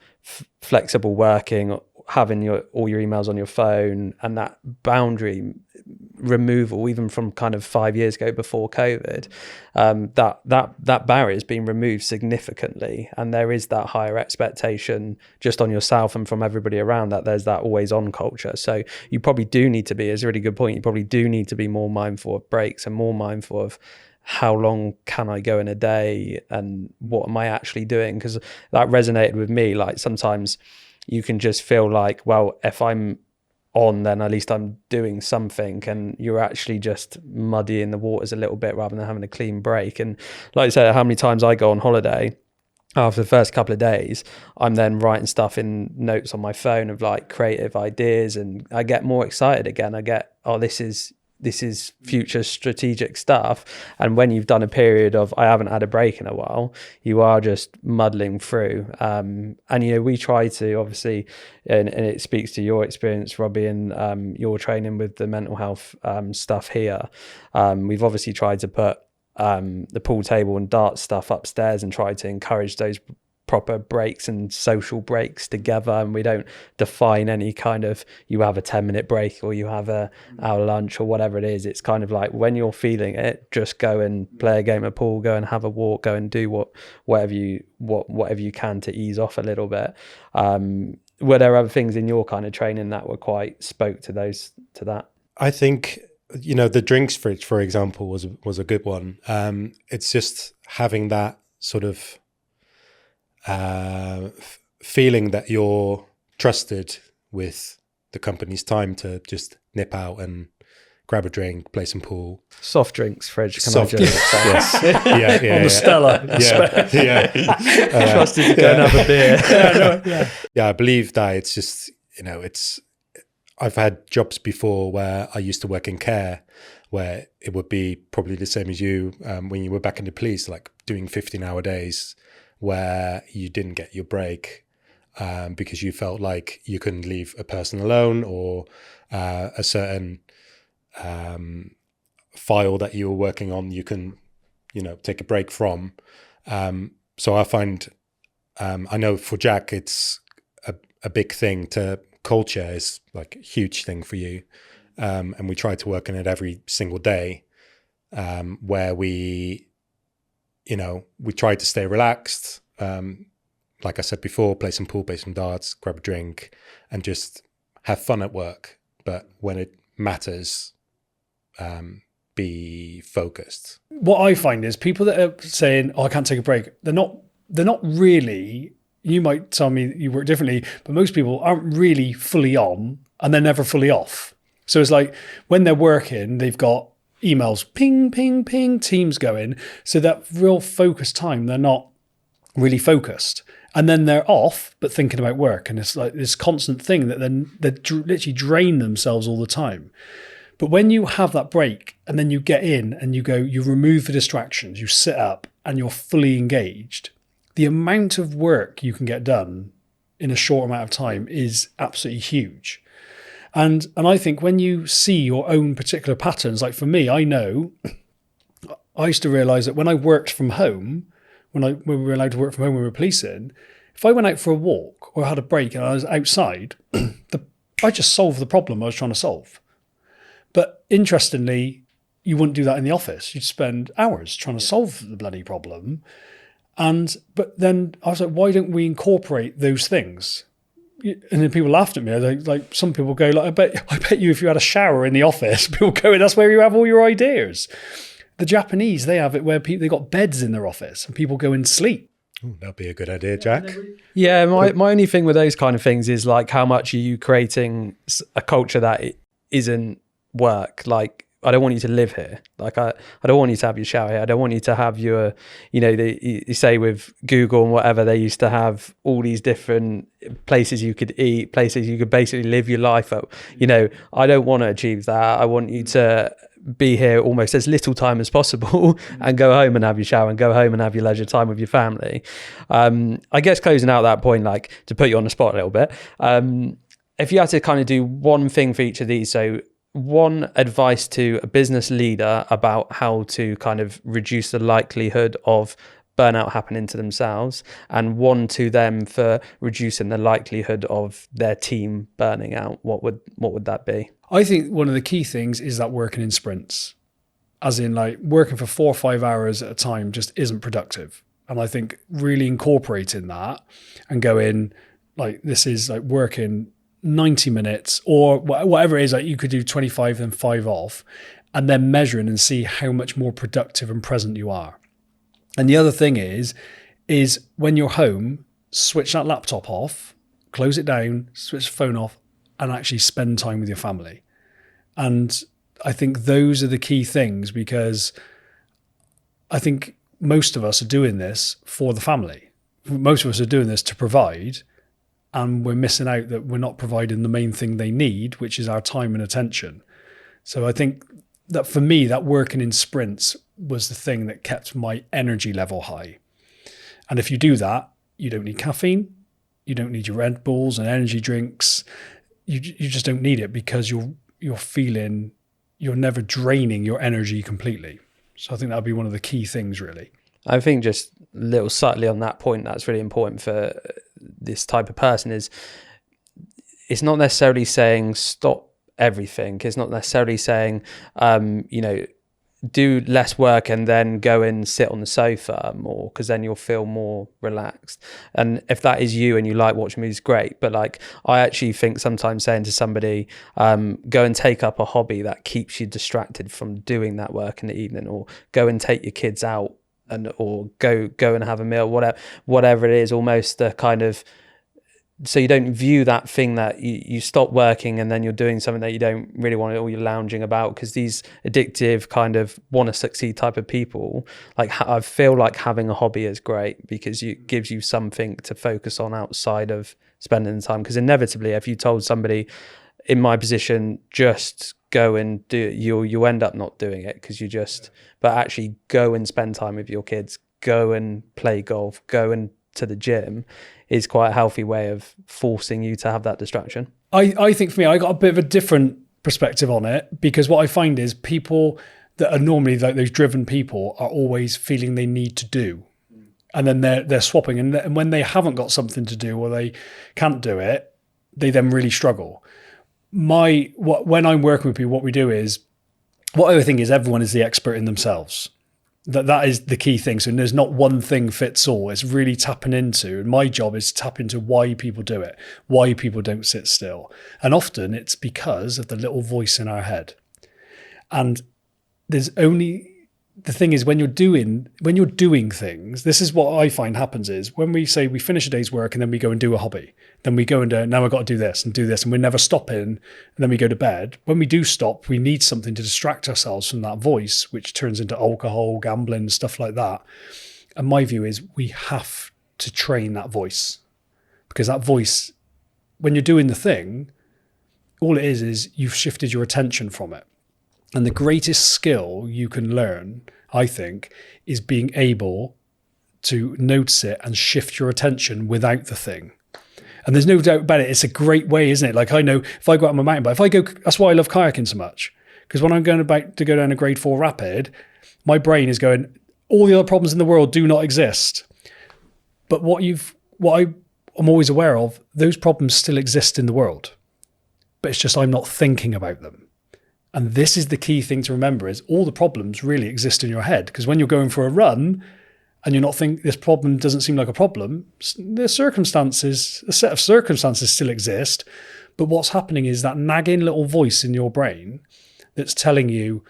flexible working, having all your emails on your phone, and that boundary removal, even from kind of 5 years ago before COVID, that barrier has been removed significantly, and there is that higher expectation just on yourself and from everybody around, that there's that always on culture. So you probably do need to be, it's a really good point, you probably do need to be more mindful of breaks and more mindful of how long can I go in a day and what am I actually doing, because that resonated with me. Like sometimes you can just feel like, well, if I'm on, then at least I'm doing something, and you're actually just muddying the waters a little bit rather than having a clean break. And like I said, how many times I go on holiday, after the first couple of days, I'm then writing stuff in notes on my phone of like creative ideas, and I get more excited again. I get, oh, this is future strategic stuff. And when you've done a period of, I haven't had a break in a while, you are just muddling through. And, we try to obviously, and it speaks to your experience, Robby, and your training with the mental health stuff here. We've obviously tried to put the pool table and dart stuff upstairs and try to encourage those proper breaks and social breaks together, and we don't define any kind of, you have a 10-minute break or you have a hour lunch or whatever it is. It's kind of like, when you're feeling it, just go and play a game of pool, go and have a walk, go and do whatever you can to ease off a little bit. Were there other things in your kind of training that were quite spoke to that? I think, the drinks fridge, for example, was a good one. It's just having that sort of feeling that you're trusted with the company's time to just nip out and grab a drink, play some pool. Soft drinks fridge. Soft drinks, yes. Yeah. On the Stella. Yeah. Trusted to go and have a beer. Yeah, I believe that it's just, I've had jobs before where I used to work in care, where it would be probably the same as you when you were back in the police, like doing 15-hour days where you didn't get your break because you felt like you couldn't leave a person alone, or a certain file that you were working on you can take a break from. So I find I know for Jack it's a big thing. To culture is like a huge thing for you, and we try to work on it every single day, where we try to stay relaxed, like I said before, play some pool, play some darts, grab a drink, and just have fun at work. But when it matters, be focused. What I find is people that are saying, "Oh, I can't take a break," they're not really. You might tell me you work differently, but most people aren't really fully on, and they're never fully off. So it's like when they're working, they've got emails, ping, ping, ping, Teams going. So that real focused time, they're not really focused. And then they're off, but thinking about work. And it's like this constant thing that they literally drain themselves all the time. But when you have that break and then you get in and you remove the distractions, you sit up and you're fully engaged, the amount of work you can get done in a short amount of time is absolutely huge. And I think when you see your own particular patterns, like for me, I know I used to realize that when I worked from home, when we were allowed to work from home when we were policing, if I went out for a walk or had a break and I was outside, I just solved the problem I was trying to solve. But interestingly, you wouldn't do that in the office. You'd spend hours trying to solve the bloody problem. But then I was like, why don't we incorporate those things? And then people laughed at me. Like some people go, like, I bet you if you had a shower in the office, people go, that's where you have all your ideas. The Japanese, they have it where they got beds in their office and people go and sleep. Ooh, that'd be a good idea, Jack. Yeah, my only thing with those kind of things is like, how much are you creating a culture that isn't work? Like, I don't want you to live here. Like, I don't want you to have your shower here. I don't want you to have your, you say with Google and whatever, they used to have all these different places you could eat, places you could basically live your life at. I don't want to achieve that. I want you to be here almost as little time as possible and go home and have your shower and go home and have your leisure time with your family. I guess closing out that point, like to put you on the spot a little bit, if you had to kind of do one thing for each of these, so one advice to a business leader about how to kind of reduce the likelihood of burnout happening to themselves, and one to them for reducing the likelihood of their team burning out, what would that be? I think one of the key things is that working in sprints, as in like working for 4 or 5 hours at a time just isn't productive. And I think really incorporating that and going like, this is like working 90 minutes or whatever it is, like you could do 25 and 5 off, and then measuring and see how much more productive and present you are. And the other thing is when you're home, switch that laptop off, close it down, switch the phone off, and actually spend time with your family. And I think those are the key things, because I think most of us are doing this for the family. Most of us are doing this to provide, and we're missing out that we're not providing the main thing they need, which is our time and attention. So I think that for me, that working in sprints was the thing that kept my energy level high. And if you do that, you don't need caffeine, you don't need your Red Bulls and energy drinks. You just don't need it, because you're feeling you're never draining your energy completely. So I think that would be one of the key things, really. I think just a little subtly on that point, that's really important for this type of person, is it's not necessarily saying stop everything. It's not necessarily saying, do less work and then go and sit on the sofa more, because then you'll feel more relaxed. And if that is you and you like watching movies, great. But like, I actually think sometimes saying to somebody, go and take up a hobby that keeps you distracted from doing that work in the evening, or go and take your kids out, or go and have a meal, whatever it is, almost a kind of, so you don't view that thing that you stop working and then you're doing something that you don't really want, or you're lounging about. Because these addictive kind of want to succeed type of people, like, I feel like having a hobby is great because it gives you something to focus on outside of spending the time. Because inevitably, if you told somebody in my position, just go and do it, you end up not doing it, because but actually go and spend time with your kids, go and play golf, go and to the gym, is quite a healthy way of forcing you to have that distraction. I think for me, I got a bit of a different perspective on it, because what I find is people that are normally like those driven people are always feeling they need to do. And then they're swapping. And when they haven't got something to do or they can't do it, they then really struggle. When I'm working with people, what we do is, what I think is everyone is the expert in themselves. That is the key thing. So there's not one thing fits all. It's really tapping into, and my job is to tap into why people do it, why people don't sit still. And often it's because of the little voice in our head. And the thing is, when you're doing things, this is what I find happens is, when we say we finish a day's work and then we go and do a hobby, then we go and now I've got to do this, and we're never stopping, and then we go to bed. When we do stop, we need something to distract ourselves from that voice, which turns into alcohol, gambling, stuff like that. And my view is we have to train that voice, because that voice, when you're doing the thing, all it is you've shifted your attention from it. And the greatest skill you can learn, I think, is being able to notice it and shift your attention without the thing. And there's no doubt about it. It's a great way, isn't it? Like, I know if I go out on my mountain bike, that's why I love kayaking so much. Because when I'm going about to go down a grade 4 rapid, my brain is going, all the other problems in the world do not exist. But what I'm always aware of, those problems still exist in the world. But it's just I'm not thinking about them. And this is the key thing to remember, is all the problems really exist in your head. Because when you're going for a run and you're not thinking, this problem doesn't seem like a problem, a set of circumstances still exist. But what's happening is that nagging little voice in your brain that's telling you,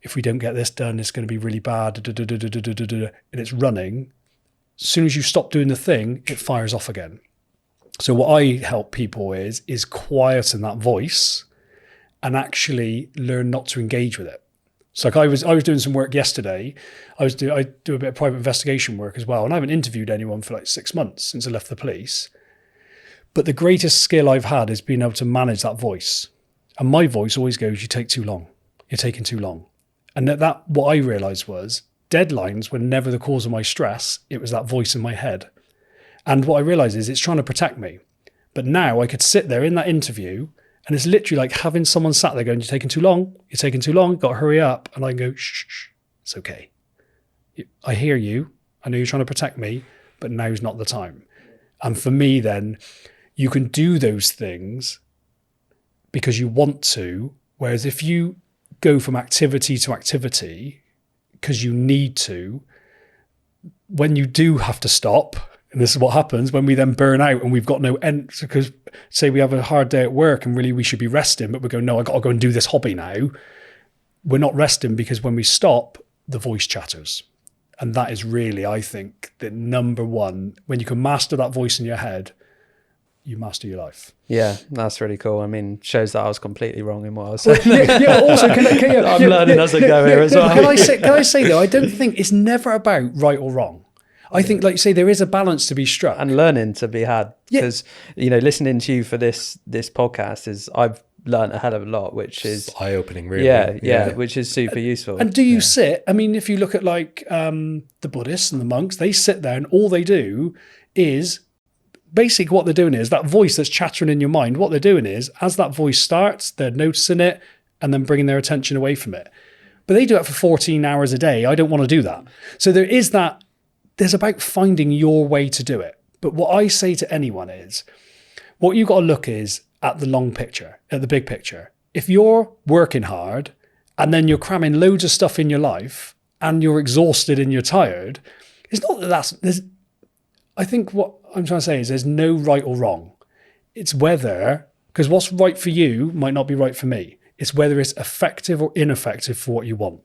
if we don't get this done, it's going to be really bad, and it's running. As soon as you stop doing the thing, it fires off again. So what I help people is quieten that voice and actually learn not to engage with it. So like I was doing some work yesterday. I do a bit of private investigation work as well, and I haven't interviewed anyone for like 6 months since I left the police. But the greatest skill I've had is being able to manage that voice. And my voice always goes, you take too long. You're taking too long. And that what I realized was deadlines were never the cause of my stress. It was that voice in my head. And what I realized is it's trying to protect me. But now I could sit there in that interview, and it's literally like having someone sat there going, you're taking too long, you've got to hurry up. And I can go, shh, it's okay. I hear you. I know you're trying to protect me, but now's not the time. And for me then, you can do those things because you want to, whereas if you go from activity to activity because you need to, when you do have to stop, and this is what happens when we then burn out and we've got no end, because say we have a hard day at work and really we should be resting, but we go, no, I got to go and do this hobby now. We're not resting, because when we stop, the voice chatters. And that is really, I think, the number one. When you can master that voice in your head, you master your life. Yeah, that's really cool. I mean, shows that I was completely wrong in what I was saying. Also, I'm learning as I go here as well. Can I say though, I don't think it's never about right or wrong. I think, like you say, there is a balance to be struck. And learning to be had. Because, listening to you for this podcast I've learned a hell of a lot, which is eye-opening, really. Yeah, which is super useful. And do you sit? I mean, if you look at like the Buddhists and the monks, they sit there and all they do is, basically what they're doing is that voice that's chattering in your mind, what they're doing is, as that voice starts, they're noticing it and then bringing their attention away from it. But they do it for 14 hours a day. I don't want to do that. So there is that there's about finding your way to do it. But what I say to anyone is, what you've got to look is at the long picture, at the big picture. If you're working hard and then you're cramming loads of stuff in your life and you're exhausted and you're tired, it's not that I think what I'm trying to say is there's no right or wrong. It's whether, because what's right for you might not be right for me. It's whether it's effective or ineffective for what you want.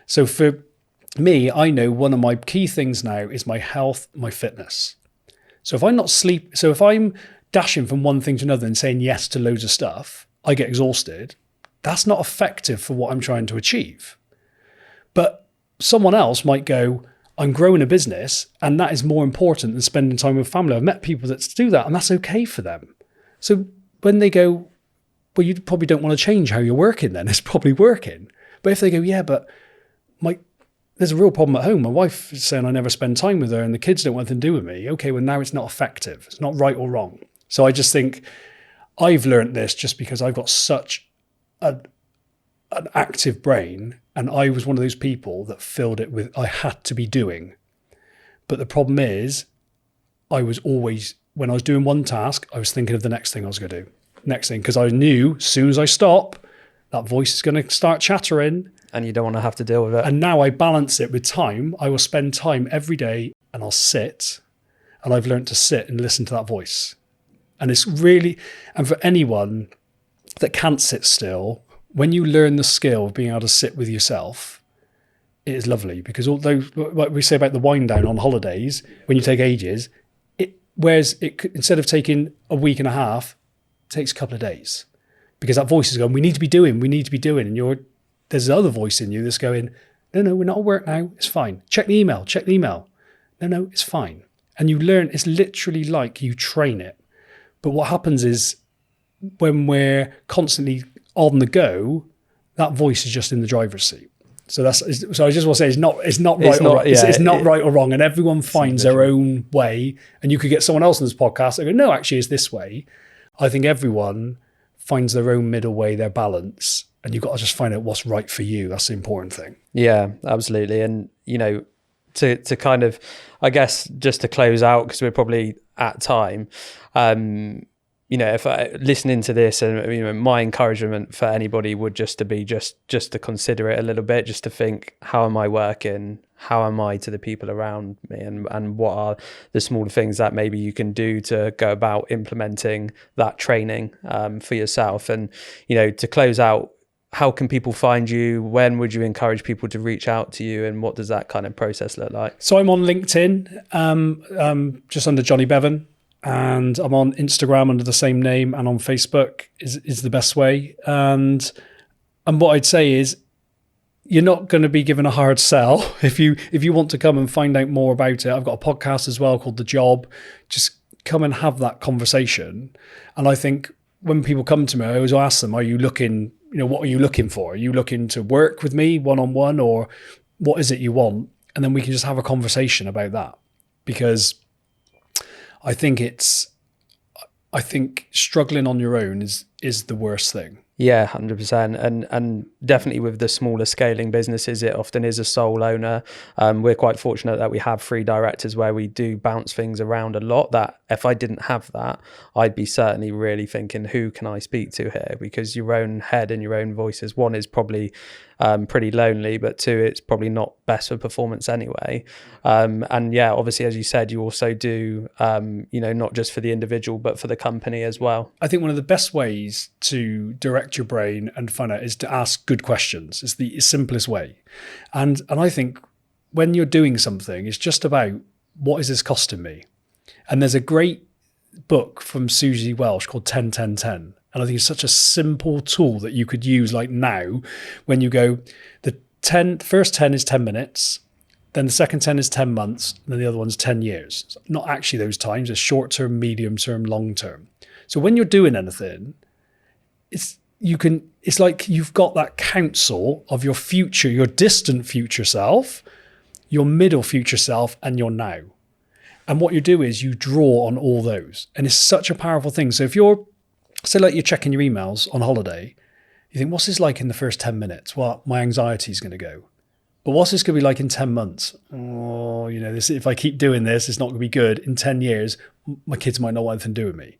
So for me, I know one of my key things now is my health, my fitness. So if I'm dashing from one thing to another and saying yes to loads of stuff, I get exhausted. That's not effective for what I'm trying to achieve. But someone else might go, I'm growing a business and that is more important than spending time with family. I've met people that do that and that's okay for them. So when they go, well, you probably don't want to change how you're working then. It's probably working. But if they go, yeah, but there's a real problem at home. My wife is saying I never spend time with her and the kids don't want anything to do with me. Okay, well, now it's not effective. It's not right or wrong. So I just think I've learned this just because I've got such an active brain, and I was one of those people that filled it with, I had to be doing. But the problem is I was always, when I was doing one task, I was thinking of the next thing I was going to do. Next thing, because I knew as soon as I stop, that voice is going to start chattering. And you don't want to have to deal with it. And now I balance it with time. I will spend time every day and I'll sit, and I've learned to sit and listen to that voice. And it's really, and for anyone that can't sit still, when you learn the skill of being able to sit with yourself, it is lovely, because although like we say about the wind down on holidays, when you take ages, instead of taking a week and a half, it takes a couple of days, because that voice is going, we need to be doing, and there's the other voice in you that's going, no, we're not at work now, it's fine. Check the email. No, it's fine. And you learn, it's literally like you train it. But what happens is when we're constantly on the go, that voice is just in the driver's seat. So I just want to say it's not right or wrong. It's not right or wrong, and everyone finds their own way. And you could get someone else on this podcast and go, no, actually it's this way. I think everyone finds their own middle way, their balance, and you've got to just find out what's right for you. That's the important thing. Yeah, absolutely. And to kind of, I guess, just to close out, because we're probably at time, if listening to this, and my encouragement for anybody would just to consider it a little bit, just to think, how am I working? How am I to the people around me? And what are the smaller things that maybe you can do to go about implementing that training for yourself? And, to close out, how can people find you? When would you encourage people to reach out to you? And what does that kind of process look like? So I'm on LinkedIn, just under Jonny Bevan. And I'm on Instagram under the same name, and on Facebook is the best way. And what I'd say is, you're not going to be given a hard sell if you want to come and find out more about it. I've got a podcast as well called The Job. Just come and have that conversation. And I think when people come to me, I always ask them, are you looking, what are you looking for? Are you looking to work with me one-on-one, or what is it you want? And then we can just have a conversation about that, because I think struggling on your own is the worst thing. Yeah, 100%. And definitely with the smaller scaling businesses, it often is a sole owner. We're quite fortunate that we have 3 directors where we do bounce things around a lot, that if I didn't have that, I'd be certainly really thinking, who can I speak to here? Because your own head and your own voices, one is probably pretty lonely, but 2, it's probably not best for performance anyway. And yeah, obviously, as you said, you also do, not just for the individual, but for the company as well. I think one of the best ways to direct your brain and find out is to ask good questions. It's the simplest way. And I think when you're doing something, it's just about, what is this costing me? And there's a great book from Susie Welsh called 10-10-10. And I think it's such a simple tool that you could use like now, when you go, the first 10 is 10 minutes, then the second 10 is 10 months, and then the other one's 10 years. So not actually those times, it's short term, medium term, long term. So when you're doing anything, it's like you've got that counsel of your future, your distant future self, your middle future self, and your now. And what you do is you draw on all those. And it's such a powerful thing. So if you're checking your emails on holiday, you think, what's this like in the first 10 minutes? Well, my anxiety is going to go. but what's this going to be like in 10 months? Oh, this, if I keep doing this, it's not going to be good. In 10 years, my kids might not want anything to do with me.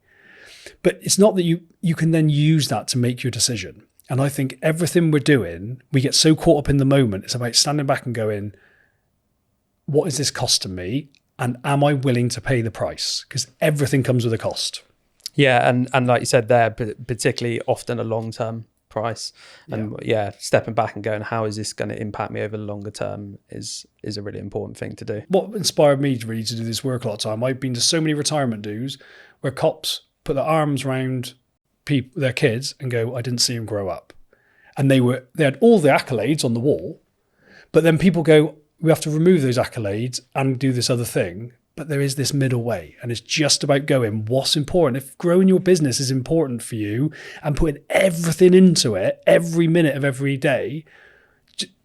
But it's not that you can then use that to make your decision. And I think everything we're doing, we get so caught up in the moment. It's about standing back and going, what is this costing me? And am I willing to pay the price? Because everything comes with a cost. Yeah, and like you said there, particularly often a long-term price. And stepping back and going, how is this going to impact me over the longer term is a really important thing to do. What inspired me really to do this work a lot of time, I've been to so many retirement dues where cops put their arms around their kids and go, I didn't see them grow up. And they had all the accolades on the wall, but then people go, we have to remove those accolades and do this other thing. But there is this middle way, and it's just about going, what's important? If growing your business is important for you and putting everything into it, every minute of every day,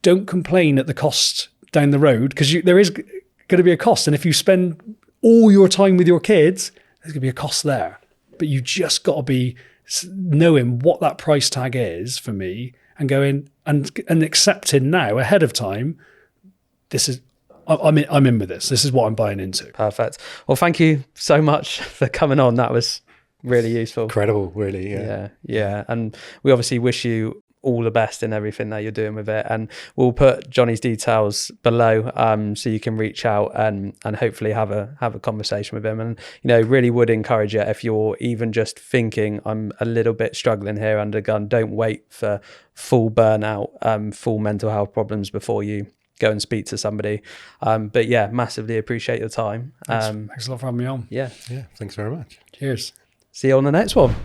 don't complain at the cost down the road, because there is going to be a cost. And if you spend all your time with your kids, there's going to be a cost there. But you just got to be knowing what that price tag is for me and going and accepting now ahead of time, I'm in with this. This is what I'm buying into. Perfect. Well, thank you so much for coming on. That was really useful. Incredible, really. Yeah. And we obviously wish you all the best in everything that you're doing with it. And we'll put Jonny's details below, so you can reach out and hopefully have a conversation with him. And, really would encourage you, if you're even just thinking, I'm a little bit struggling here under gun, don't wait for full burnout, full mental health problems before you go and speak to somebody. But yeah, massively appreciate your time. Thanks a lot for having me on. Yeah. Thanks very much. Cheers. See you on the next one.